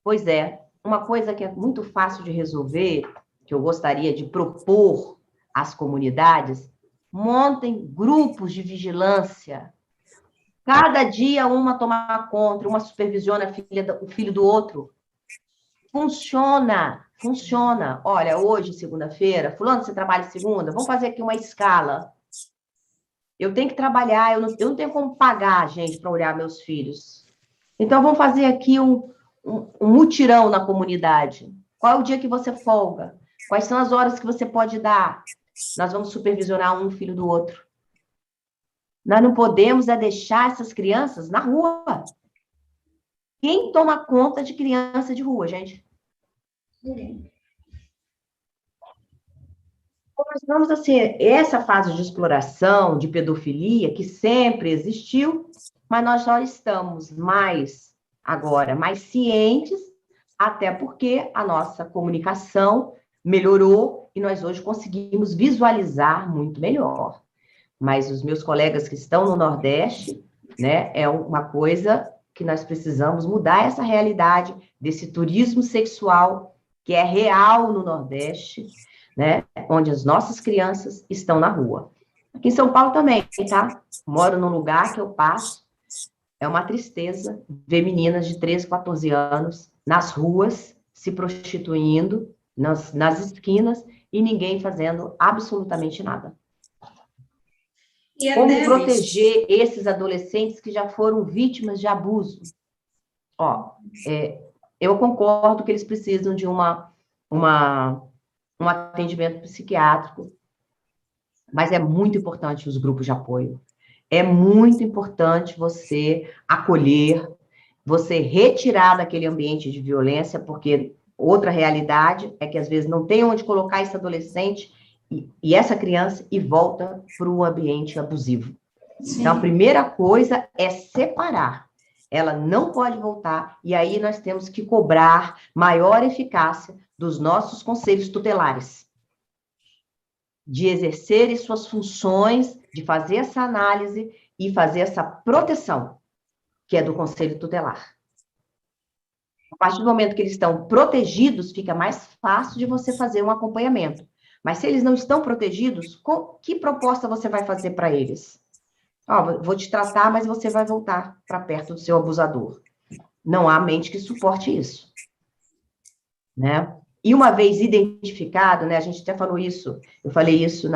Pois é, uma coisa que é muito fácil de resolver, que eu gostaria de propor às comunidades, montem grupos de vigilância. Cada dia uma toma conta, uma supervisiona o filho do outro. Funciona. Olha, hoje, segunda-feira, fulano, você trabalha segunda? Vamos fazer aqui uma escala. Eu tenho que trabalhar, eu não tenho como pagar, gente, para olhar meus filhos. Então, vamos fazer aqui um mutirão na comunidade. Qual é o dia que você folga? Quais são as horas que você pode dar? Nós vamos supervisionar um filho do outro. Nós não podemos deixar essas crianças na rua. Quem toma conta de criança de rua, gente? Ninguém. Nós vamos, assim, essa fase de exploração, de pedofilia, que sempre existiu, mas nós já estamos agora mais cientes, até porque a nossa comunicação melhorou e nós hoje conseguimos visualizar muito melhor. Mas os meus colegas que estão no Nordeste, né, é uma coisa que nós precisamos mudar essa realidade desse turismo sexual que é real no Nordeste, né? Onde as nossas crianças estão na rua. Aqui em São Paulo também, tá? Moro num lugar que eu passo, é uma tristeza ver meninas de 13, 14 anos nas ruas, se prostituindo, nas esquinas, e ninguém fazendo absolutamente nada. E Como proteger esses adolescentes que já foram vítimas de abuso? Eu concordo que eles precisam de um atendimento psiquiátrico, mas é muito importante os grupos de apoio. É muito importante você acolher, você retirar daquele ambiente de violência, porque outra realidade é que às vezes não tem onde colocar esse adolescente e essa criança e volta para o ambiente abusivo. Sim. Então, a primeira coisa é separar. Ela não pode voltar, e aí nós temos que cobrar maior eficácia dos nossos conselhos tutelares, de exercerem suas funções, de fazer essa análise e fazer essa proteção, que é do conselho tutelar. A partir do momento que eles estão protegidos, fica mais fácil de você fazer um acompanhamento. Mas se eles não estão protegidos, que proposta você vai fazer para eles? Vou te tratar, mas você vai voltar para perto do seu abusador. Não há mente que suporte isso, né? E uma vez identificado, né? A gente até falou isso, eu falei isso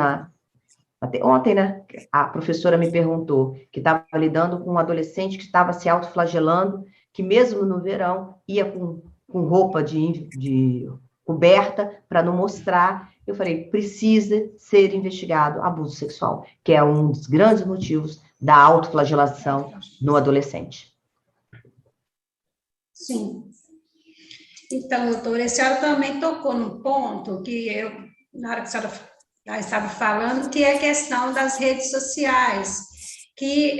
até ontem, né? A professora me perguntou que estava lidando com um adolescente que estava se autoflagelando, que mesmo no verão ia com roupa de coberta para não mostrar. Eu falei, precisa ser investigado abuso sexual, que é um dos grandes motivos da autoflagelação no adolescente. Sim. Então, doutora, a senhora também tocou num ponto que na hora que a senhora já estava falando, que é a questão das redes sociais, que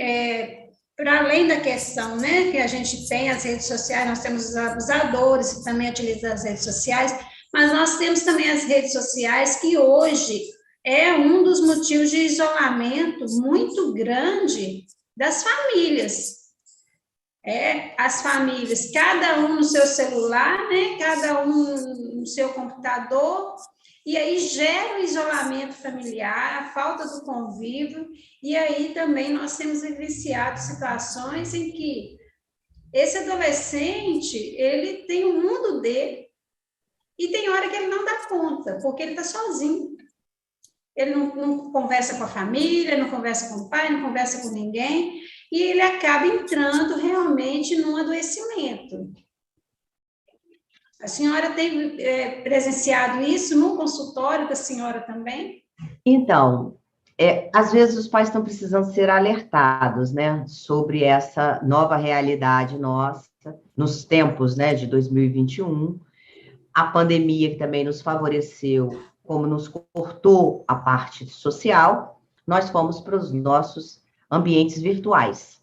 para além da questão, né, que a gente tem as redes sociais, nós temos os abusadores que também utilizam as redes sociais, mas nós temos também as redes sociais, que hoje é um dos motivos de isolamento muito grande das famílias. As famílias, cada um no seu celular, né? Cada um no seu computador, e aí gera o isolamento familiar, a falta do convívio, e aí também nós temos vivenciado situações em que esse adolescente, ele tem o mundo dele, e tem hora que ele não dá conta, porque ele está sozinho. Ele não conversa com a família, não conversa com o pai, não conversa com ninguém, e ele acaba entrando realmente num adoecimento. A senhora tem presenciado isso no consultório da senhora também? Então, às vezes os pais estão precisando ser alertados, né, sobre essa nova realidade nossa, nos tempos, né, de 2021, a pandemia que também nos favoreceu, como nos cortou a parte social, nós fomos para os nossos ambientes virtuais,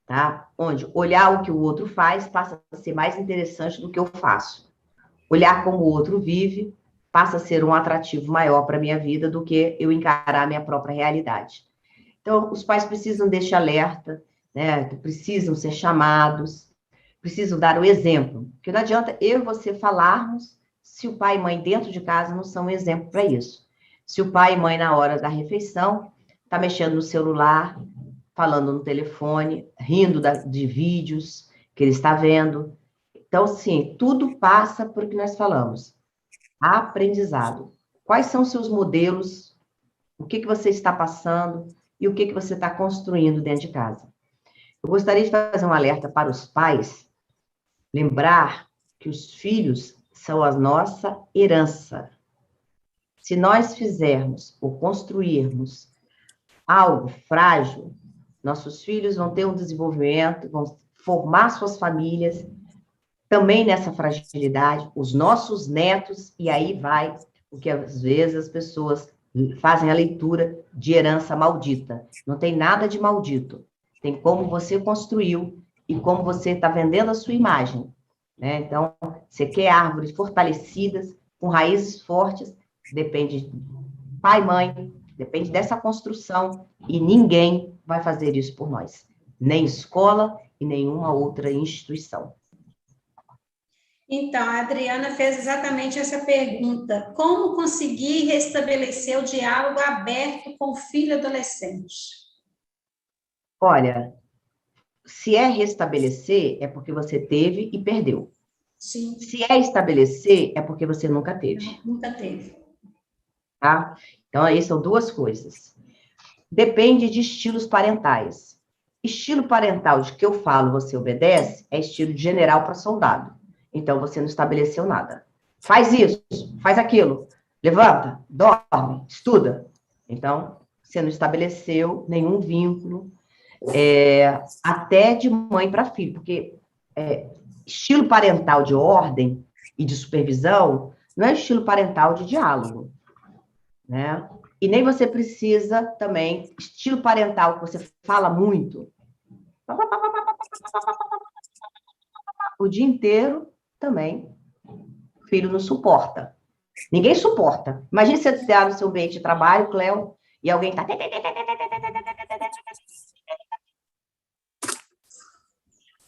tá? Onde olhar o que o outro faz passa a ser mais interessante do que eu faço. Olhar como o outro vive passa a ser um atrativo maior para a minha vida do que eu encarar a minha própria realidade. Então, os pais precisam deste alerta, né? Precisam ser chamados, precisam dar o exemplo, porque não adianta eu e você falarmos se o pai e mãe dentro de casa não são um exemplo para isso. Se o pai e mãe, na hora da refeição, está mexendo no celular, falando no telefone, rindo de vídeos que ele está vendo. Então, sim, tudo passa por o que nós falamos. Aprendizado. Quais são os seus modelos? O que você está passando? E o que você está construindo dentro de casa? Eu gostaria de fazer um alerta para os pais, lembrar que os filhos são a nossa herança. Se nós fizermos ou construirmos algo frágil, nossos filhos vão ter um desenvolvimento, vão formar suas famílias também nessa fragilidade, os nossos netos, e aí vai, porque às vezes as pessoas fazem a leitura de herança maldita. Não tem nada de maldito. Tem como você construiu e como você está vendendo a sua imagem, né? Então, você quer árvores fortalecidas, com raízes fortes, depende de pai e mãe, depende dessa construção, e ninguém vai fazer isso por nós. Nem escola, e e nenhuma outra instituição. Então, a Adriana fez exatamente essa pergunta. Como conseguir restabelecer o diálogo aberto com o filho adolescente? Olha, se é restabelecer, é porque você teve e perdeu. Sim. Se é estabelecer, é porque você nunca teve. Nunca teve. Tá? Então, aí são duas coisas. Depende de estilos parentais. Estilo parental de que eu falo, você obedece, é estilo de general para soldado. Então, você não estabeleceu nada. Faz isso, faz aquilo. Levanta, dorme, estuda. Então, você não estabeleceu nenhum vínculo, até de mãe para filho. Porque estilo parental de ordem e de supervisão não é estilo parental de diálogo, né? E nem você precisa também, estilo parental que você fala muito, o dia inteiro também, o filho não suporta. Ninguém suporta. Imagina você estar no seu ambiente de trabalho, Cléo, e alguém está...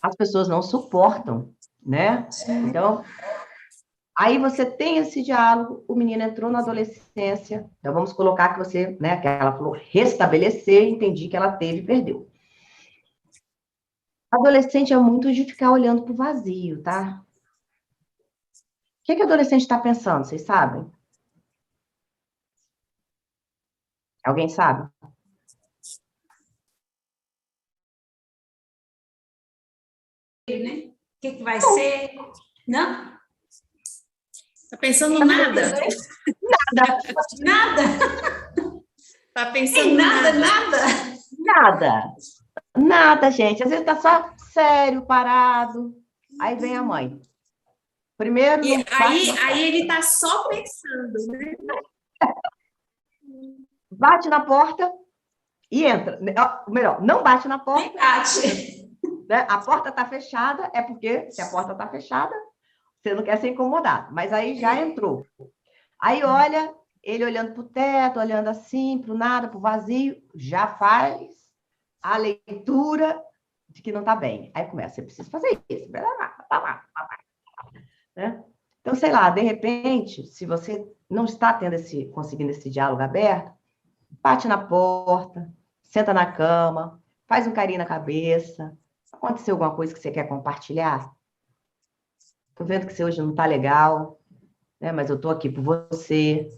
As pessoas não suportam, né? Então, aí você tem esse diálogo, o menino entrou na adolescência, então vamos colocar que você, né, que ela falou restabelecer, entendi que ela teve e perdeu. Adolescente é muito de ficar olhando para o vazio, tá? O que o adolescente está pensando, vocês sabem? Alguém sabe? Né? O que vai ser? Não? Tá pensando nada? Nada. Tá pensando Nada, gente. Às vezes tá só sério, parado. Aí vem a mãe. Primeiro. E aí ele tá só pensando, né? Bate na porta e entra. Melhor, não bate na porta. Nem bate. Né? A porta tá fechada, é porque se a porta tá fechada, você não quer ser incomodado. Mas aí já entrou. Aí olha, ele olhando para o teto, olhando assim, para o nada, para o vazio, já faz a leitura de que não está bem. Aí começa, você precisa fazer isso. Né? Então, sei lá, de repente, se você não está conseguindo esse diálogo aberto, bate na porta, senta na cama, faz um carinho na cabeça. Aconteceu alguma coisa que você quer compartilhar? Estou vendo que você hoje não está legal, né? Mas eu estou aqui por você.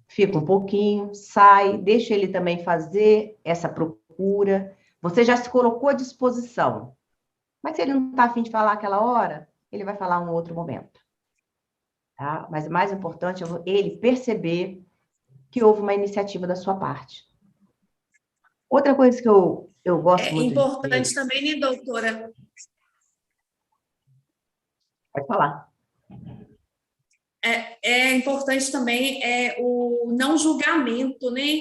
Fica um pouquinho, sai, deixa ele também fazer essa procura. Você já se colocou à disposição. Mas se ele não está a fim de falar aquela hora, ele vai falar um outro momento. Tá? Mas o mais importante é ele perceber que houve uma iniciativa da sua parte. Outra coisa que eu gosto muito de... É importante também, né, doutora? Pode falar. É importante também o não julgamento, né?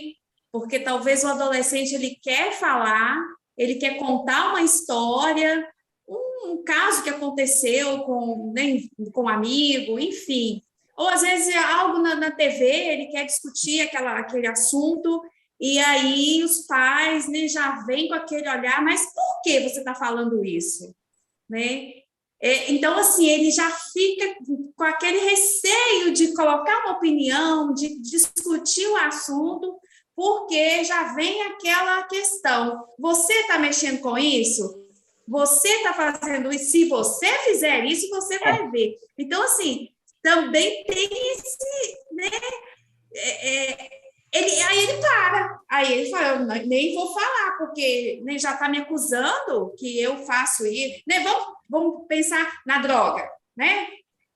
Porque talvez o adolescente ele quer falar, ele quer contar uma história, um caso que aconteceu com um amigo, enfim. Ou às vezes algo na TV, ele quer discutir aquele assunto, e aí os pais, né, já vêm com aquele olhar, mas por que você está falando isso? Né? Então, assim, ele já fica com aquele receio de colocar uma opinião, de discutir o assunto, porque já vem aquela questão, você está mexendo com isso? Você está fazendo isso? Se você fizer isso, você vai ver. Então, assim, também tem esse, né? Aí ele para, aí ele fala, eu nem vou falar, porque né, já está me acusando que eu faço isso. Né? Vamos pensar na droga, né?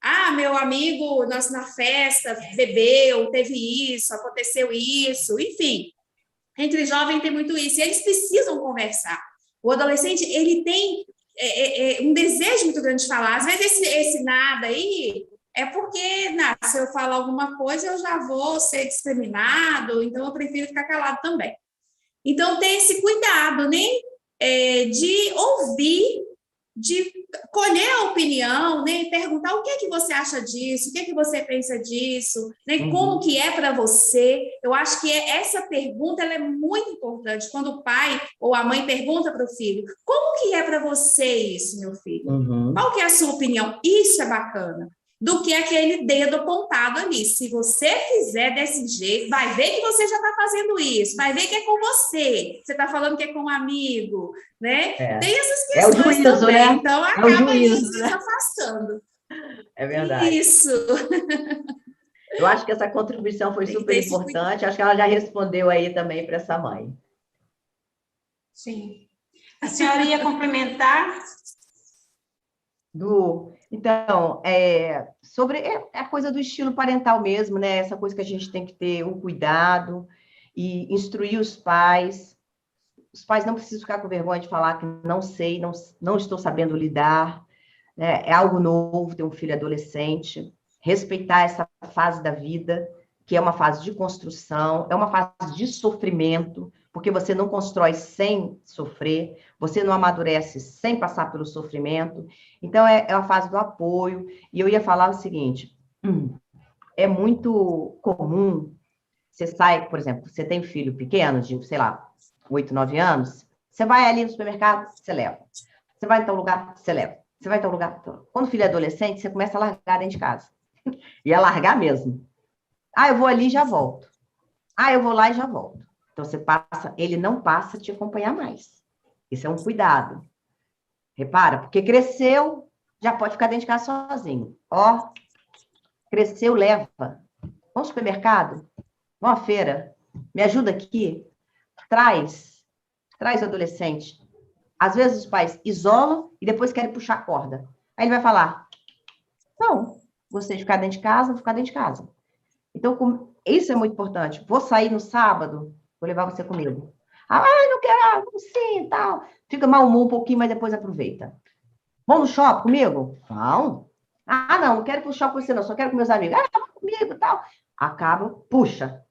Ah, meu amigo, nós na festa bebeu, teve isso, aconteceu isso, enfim. Entre jovens tem muito isso, e eles precisam conversar. O adolescente, ele tem um desejo muito grande de falar. Às vezes esse nada aí é porque, se eu falar alguma coisa, eu já vou ser discriminado, então eu prefiro ficar calado também. Então, tem esse cuidado, né? De ouvir de colher a opinião, né, e perguntar o que é que você acha disso, o que é que você pensa disso, né, como que é para você. Eu acho que essa pergunta ela é muito importante, quando o pai ou a mãe pergunta para o filho, como que é para você isso, meu filho? Qual que é a sua opinião? Isso é bacana. Do que aquele dedo apontado ali. Se você fizer desse jeito, vai ver que você já está fazendo isso, vai ver que é com você está falando que é com um amigo, né? Tem essas questões o juízo, também, né? então acaba isso se afastando. É verdade. Isso. Eu acho que essa contribuição foi super importante, acho que ela já respondeu aí também para essa mãe. Sim. A senhora ia complementar? Então, sobre a coisa do estilo parental mesmo, né? Essa coisa que a gente tem que ter um cuidado e instruir os pais. Os pais não precisam ficar com vergonha de falar que não sei, não estou sabendo lidar, né? É algo novo ter um filho adolescente, respeitar essa fase da vida, que é uma fase de construção, é uma fase de sofrimento, porque você não constrói sem sofrer, você não amadurece sem passar pelo sofrimento. Então, é a fase do apoio. E eu ia falar o seguinte, é muito comum, você sai, por exemplo, você tem filho pequeno, de, sei lá, 8, 9 anos, você vai ali no supermercado, você leva. Você vai em tal lugar, você leva. Você vai em tal lugar. Quando o filho é adolescente, você começa a largar dentro de casa. E a largar mesmo. Eu vou ali e já volto. Eu vou lá e já volto. Então, ele não passa a te acompanhar mais. Isso é um cuidado. Repara, porque cresceu, já pode ficar dentro de casa sozinho. Cresceu, leva. Vamos ao supermercado? Vamos à feira? Me ajuda aqui? Traz o adolescente. Às vezes os pais isolam e depois querem puxar a corda. Aí ele vai falar, não, gostei de ficar dentro de casa, vou ficar dentro de casa. Então, isso é muito importante. Vou sair no sábado, vou levar você comigo. Não quero, vamos sim, tal. Fica mal humor um pouquinho, mas depois aproveita. Vamos no shopping comigo? Vamos. Não quero ir pro shopping com você não, só quero com meus amigos. Vamos comigo, tal. Acaba, puxa.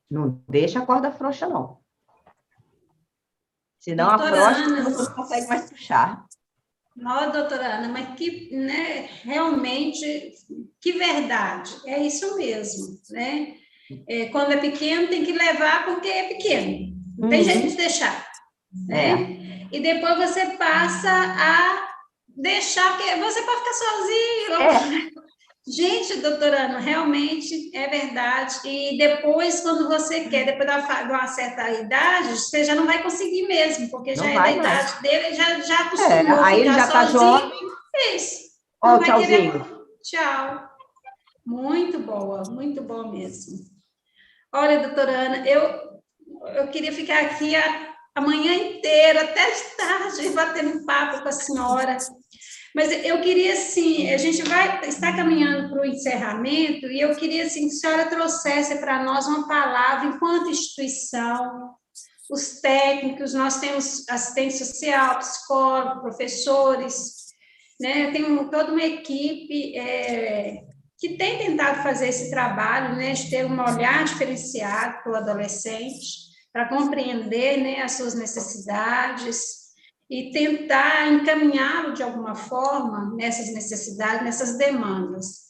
Não deixa a corda frouxa, não. Senão Doutora afrouxa, Ana, você não consegue mais puxar. Não, doutora Ana, mas realmente, que verdade, é isso mesmo, né? Quando é pequeno, tem que levar porque é pequeno, não tem jeito de deixar, né? E depois você passa a deixar, porque você pode ficar sozinho. Gente, doutora Ana, realmente é verdade. E depois, quando você quer, depois de uma certa idade, você já não vai conseguir mesmo, porque já é da idade dele, já acostumou a aí ele já ficar está sozinho. jovem. Isso. Ó, o tchauzinho. Tchau. Muito boa, muito bom mesmo. Olha, doutora Ana, eu queria ficar aqui a manhã inteira, até de tarde, batendo papo com a senhora. Mas eu queria, assim, a gente está caminhando para o encerramento e eu queria, assim, que a senhora trouxesse para nós uma palavra enquanto instituição, os técnicos, nós temos assistente social, psicólogo, professores, né? Eu tenho toda uma equipe que tem tentado fazer esse trabalho, né, de ter um olhar diferenciado para o adolescente, para compreender, né, as suas necessidades, e tentar encaminhá-lo de alguma forma nessas necessidades, nessas demandas.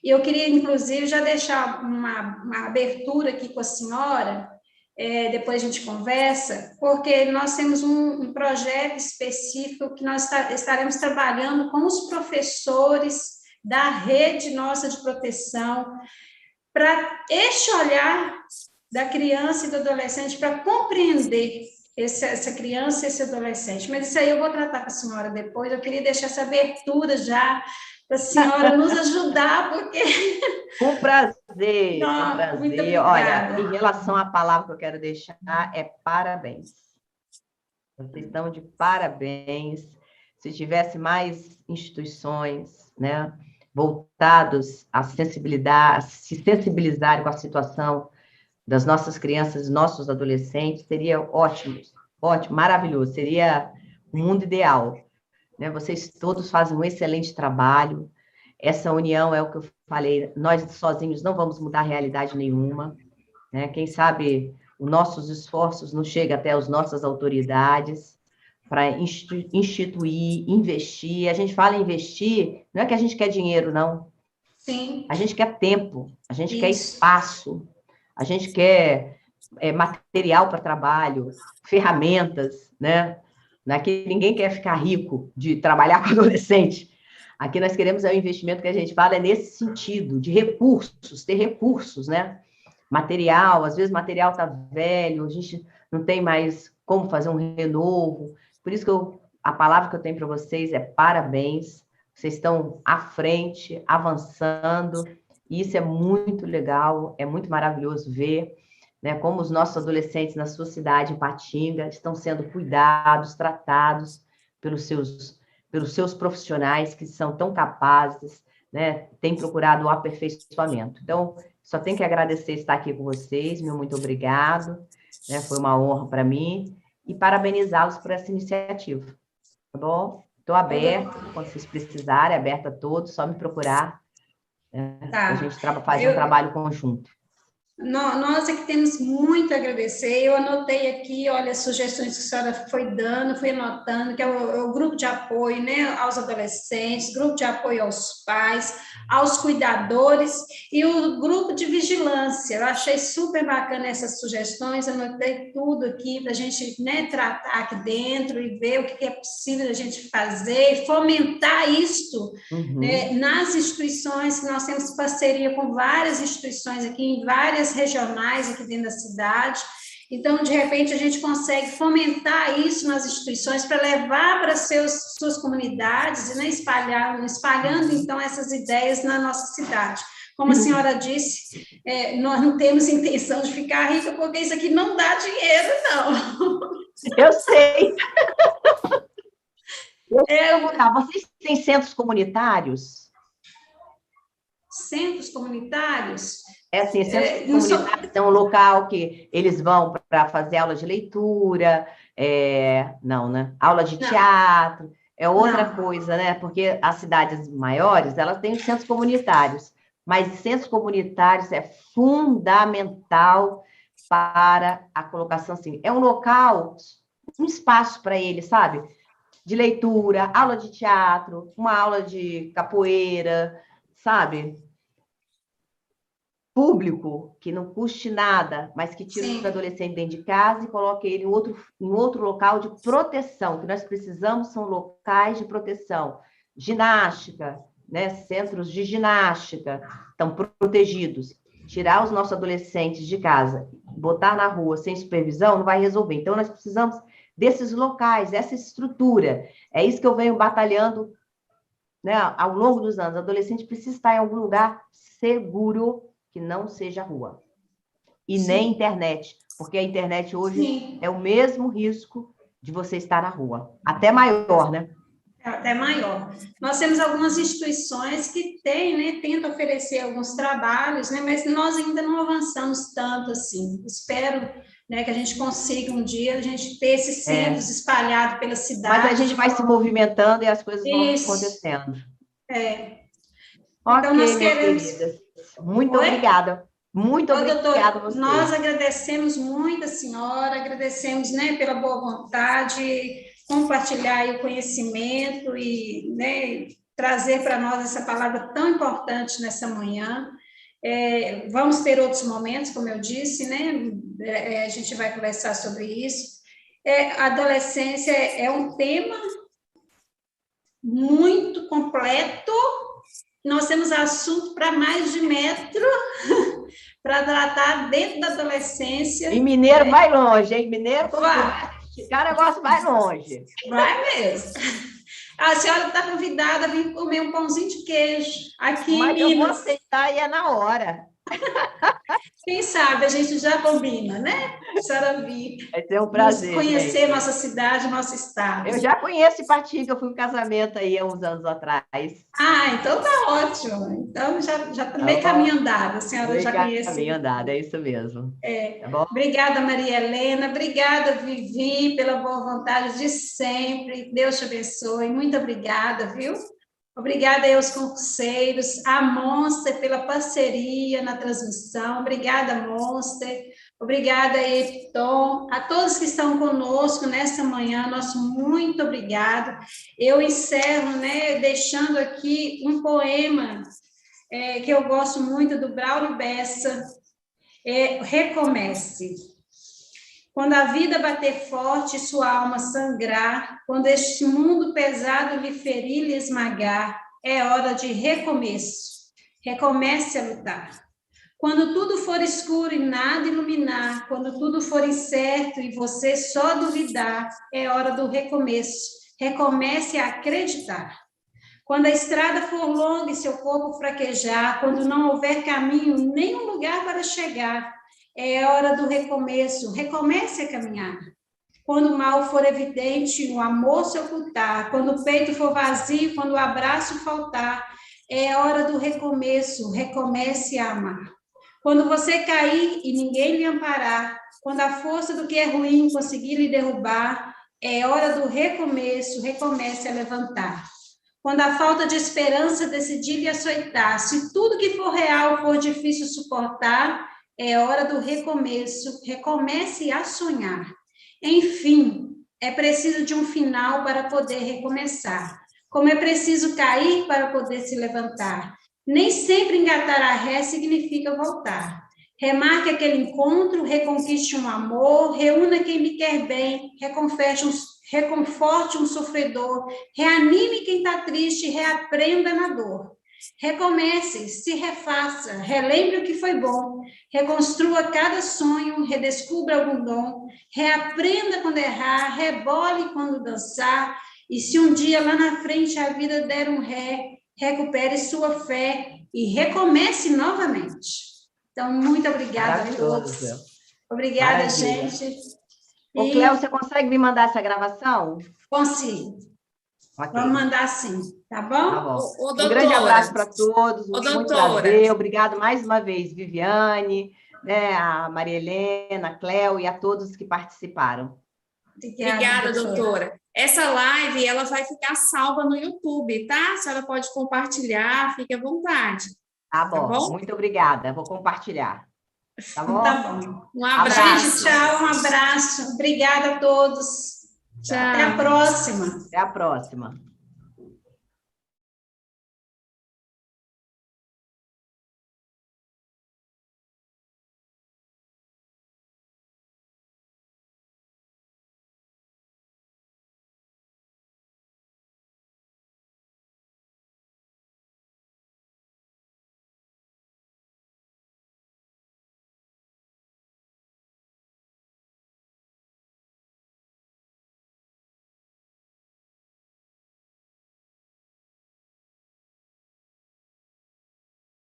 E eu queria, inclusive, já deixar uma abertura aqui com a senhora, depois a gente conversa, porque nós temos um projeto específico que nós estaremos trabalhando com os professores da rede nossa de proteção, para este olhar da criança e do adolescente, para compreender essa criança e esse adolescente. Mas isso aí eu vou tratar com a senhora depois. Eu queria deixar essa abertura já para a senhora nos ajudar, porque... Com prazer, Não, com prazer. muito obrigada. Olha, em relação à palavra que eu quero deixar, é parabéns. Vocês estão de parabéns. Se tivesse mais instituições, né, voltados a se sensibilizarem com a situação das nossas crianças e nossos adolescentes, seria ótimo, maravilhoso, seria um mundo ideal. Né? Vocês todos fazem um excelente trabalho, essa união é o que eu falei, nós sozinhos não vamos mudar realidade nenhuma, né? Quem sabe os nossos esforços não chegam até as nossas autoridades, para instituir, investir. A gente fala em investir, não é que a gente quer dinheiro, não. Sim. A gente quer tempo, a gente quer Isso. espaço, a gente quer material para trabalho, ferramentas, né? Aqui ninguém quer ficar rico de trabalhar com adolescente. Aqui nós queremos o investimento que a gente fala é nesse sentido, de recursos, ter recursos, né? Material, às vezes o material está velho, a gente não tem mais como fazer um renovo. Por isso que a palavra que eu tenho para vocês é parabéns. Vocês estão à frente, avançando, e isso é muito legal, é muito maravilhoso ver, né, como os nossos adolescentes na sua cidade, em Patinga, estão sendo cuidados, tratados pelos seus profissionais que são tão capazes, né, têm procurado o aperfeiçoamento. Então, só tenho que agradecer estar aqui com vocês, meu muito obrigado, né, foi uma honra para mim, e parabenizá-los por essa iniciativa, tá bom? Estou aberta, quando vocês precisarem, aberta a todos, só me procurar, né, Tá. a gente fazer um trabalho conjunto. Nós é que temos muito a agradecer. Eu anotei aqui, olha, as sugestões que a senhora foi dando, fui anotando, que é o grupo de apoio, né, aos adolescentes, grupo de apoio aos pais, aos cuidadores e o grupo de vigilância. Eu achei super bacana essas sugestões, anotei tudo aqui para a gente, né, tratar aqui dentro e ver o que é possível a gente fazer e fomentar isto, né, nas instituições, que nós temos parceria com várias instituições aqui, em várias regionais aqui dentro da cidade. Então, de repente, a gente consegue fomentar isso nas instituições para levar para suas comunidades e, né, espalhando, então, essas ideias na nossa cidade. Como a senhora disse, nós não temos intenção de ficar rica, porque isso aqui não dá dinheiro, não. Eu sei. Vocês têm centros comunitários? Centros comunitários? Assim, centros comunitários é um local que eles vão para fazer aula de leitura, não, né? Aula de teatro, é outra coisa, né? Porque as cidades maiores, elas têm centros comunitários, mas centros comunitários é fundamental para a colocação, assim, é um local, um espaço para eles, sabe? De leitura, aula de teatro, uma aula de capoeira, sabe? Público, que não custe nada, mas que tira o adolescente dentro de casa e coloque ele em outro local de proteção. O que nós precisamos são locais de proteção. Ginástica, né? Centros de ginástica estão protegidos. Tirar os nossos adolescentes de casa, botar na rua sem supervisão, não vai resolver. Então, nós precisamos desses locais, dessa estrutura. É isso que eu venho batalhando, né, ao longo dos anos. O adolescente precisa estar em algum lugar seguro, que não seja rua. E nem internet, porque a internet hoje é o mesmo risco de você estar na rua. Até maior, né? Até maior. Nós temos algumas instituições que têm, né, tentam oferecer alguns trabalhos, né, mas nós ainda não avançamos tanto assim. Espero, né, que a gente consiga um dia a gente ter esses centros espalhados pela cidade. Mas a gente vai se movimentando e as coisas vão acontecendo. Então, nós queremos... queridas. Muito obrigada. Muito obrigada a vocês. Nós agradecemos muito a senhora, agradecemos, né, pela boa vontade, compartilhar aí o conhecimento e, né, trazer para nós essa palavra tão importante nessa manhã. Vamos ter outros momentos, como eu disse, né? A gente vai conversar sobre isso. A adolescência é um tema muito completo. Nós temos assunto para mais de metro para tratar dentro da adolescência. E mineiro vai longe, hein? Mineiro, esticar o negócio vai longe. Vai mesmo. A senhora está convidada a vir comer um pãozinho de queijo aqui em Minas. Mas eu vou aceitar e é na hora. Quem sabe a gente já combina, né? A senhora vir. Vai ser um prazer. Conhecer nossa cidade, nosso estado. Eu já conheço Ipatinga, eu fui em casamento aí há uns anos atrás. Então tá ótimo. Então já também caminho andado, a senhora já conhece. Caminho andado, é isso mesmo. Tá bom? Obrigada, Maria Helena. Obrigada, Vivi, pela boa vontade de sempre. Deus te abençoe. Muito obrigada, viu? Obrigada aí aos concurseiros, a Monster pela parceria na transmissão. Obrigada, Monster. Obrigada aí, Tom. A todos que estão conosco nessa manhã, nosso muito obrigado. Eu encerro, né, deixando aqui um poema que eu gosto muito, do Braulio Bessa, Recomece. Quando a vida bater forte, sua alma sangrar, quando este mundo pesado lhe ferir, lhe esmagar, é hora de recomeço. Recomece a lutar. Quando tudo for escuro e nada iluminar, quando tudo for incerto e você só duvidar, é hora do recomeço. Recomece a acreditar. Quando a estrada for longa e seu corpo fraquejar, quando não houver caminho, nem um lugar para chegar, é hora do recomeço. Recomece a caminhar. Quando o mal for evidente, o amor se ocultar, quando o peito for vazio, quando o abraço faltar, é hora do recomeço. Recomece a amar. Quando você cair e ninguém lhe amparar, quando a força do que é ruim conseguir lhe derrubar, é hora do recomeço. Recomece a levantar. Quando a falta de esperança decidir lhe açoitar, se tudo que for real for difícil suportar, é hora do recomeço. Recomece a sonhar. Enfim, é preciso de um final para poder recomeçar. Como é preciso cair para poder se levantar. Nem sempre engatar a ré significa voltar. Remarque aquele encontro, reconquiste um amor, reúna quem lhe quer bem, reconforte um sofredor, reanime quem está triste, reaprenda na dor. Recomece, se refaça, relembre o que foi bom, reconstrua cada sonho, redescubra algum dom, reaprenda quando errar, rebole quando dançar, e se um dia lá na frente a vida der um ré, recupere sua fé e recomece novamente. Então, muito obrigada a todos. Obrigada, Maravilha. gente. Ô, Cléo, você consegue me mandar essa gravação? Consigo. Okay. Vamos mandar sim, tá bom? Tá bom. Ô, Um grande abraço para todos. Ô, muito doutora. prazer. Obrigado mais uma vez, Viviane, né, a Maria Helena, a Cléo e a todos que participaram. Obrigada, doutora. Essa live ela vai ficar salva no YouTube, tá? A senhora pode compartilhar, fique à vontade. Tá bom? Tá bom? Muito obrigada. Vou compartilhar. Tá bom? Tá bom. Um abraço. Gente, tchau, um abraço. Obrigada a todos. Tchau. Até a próxima. Até a próxima.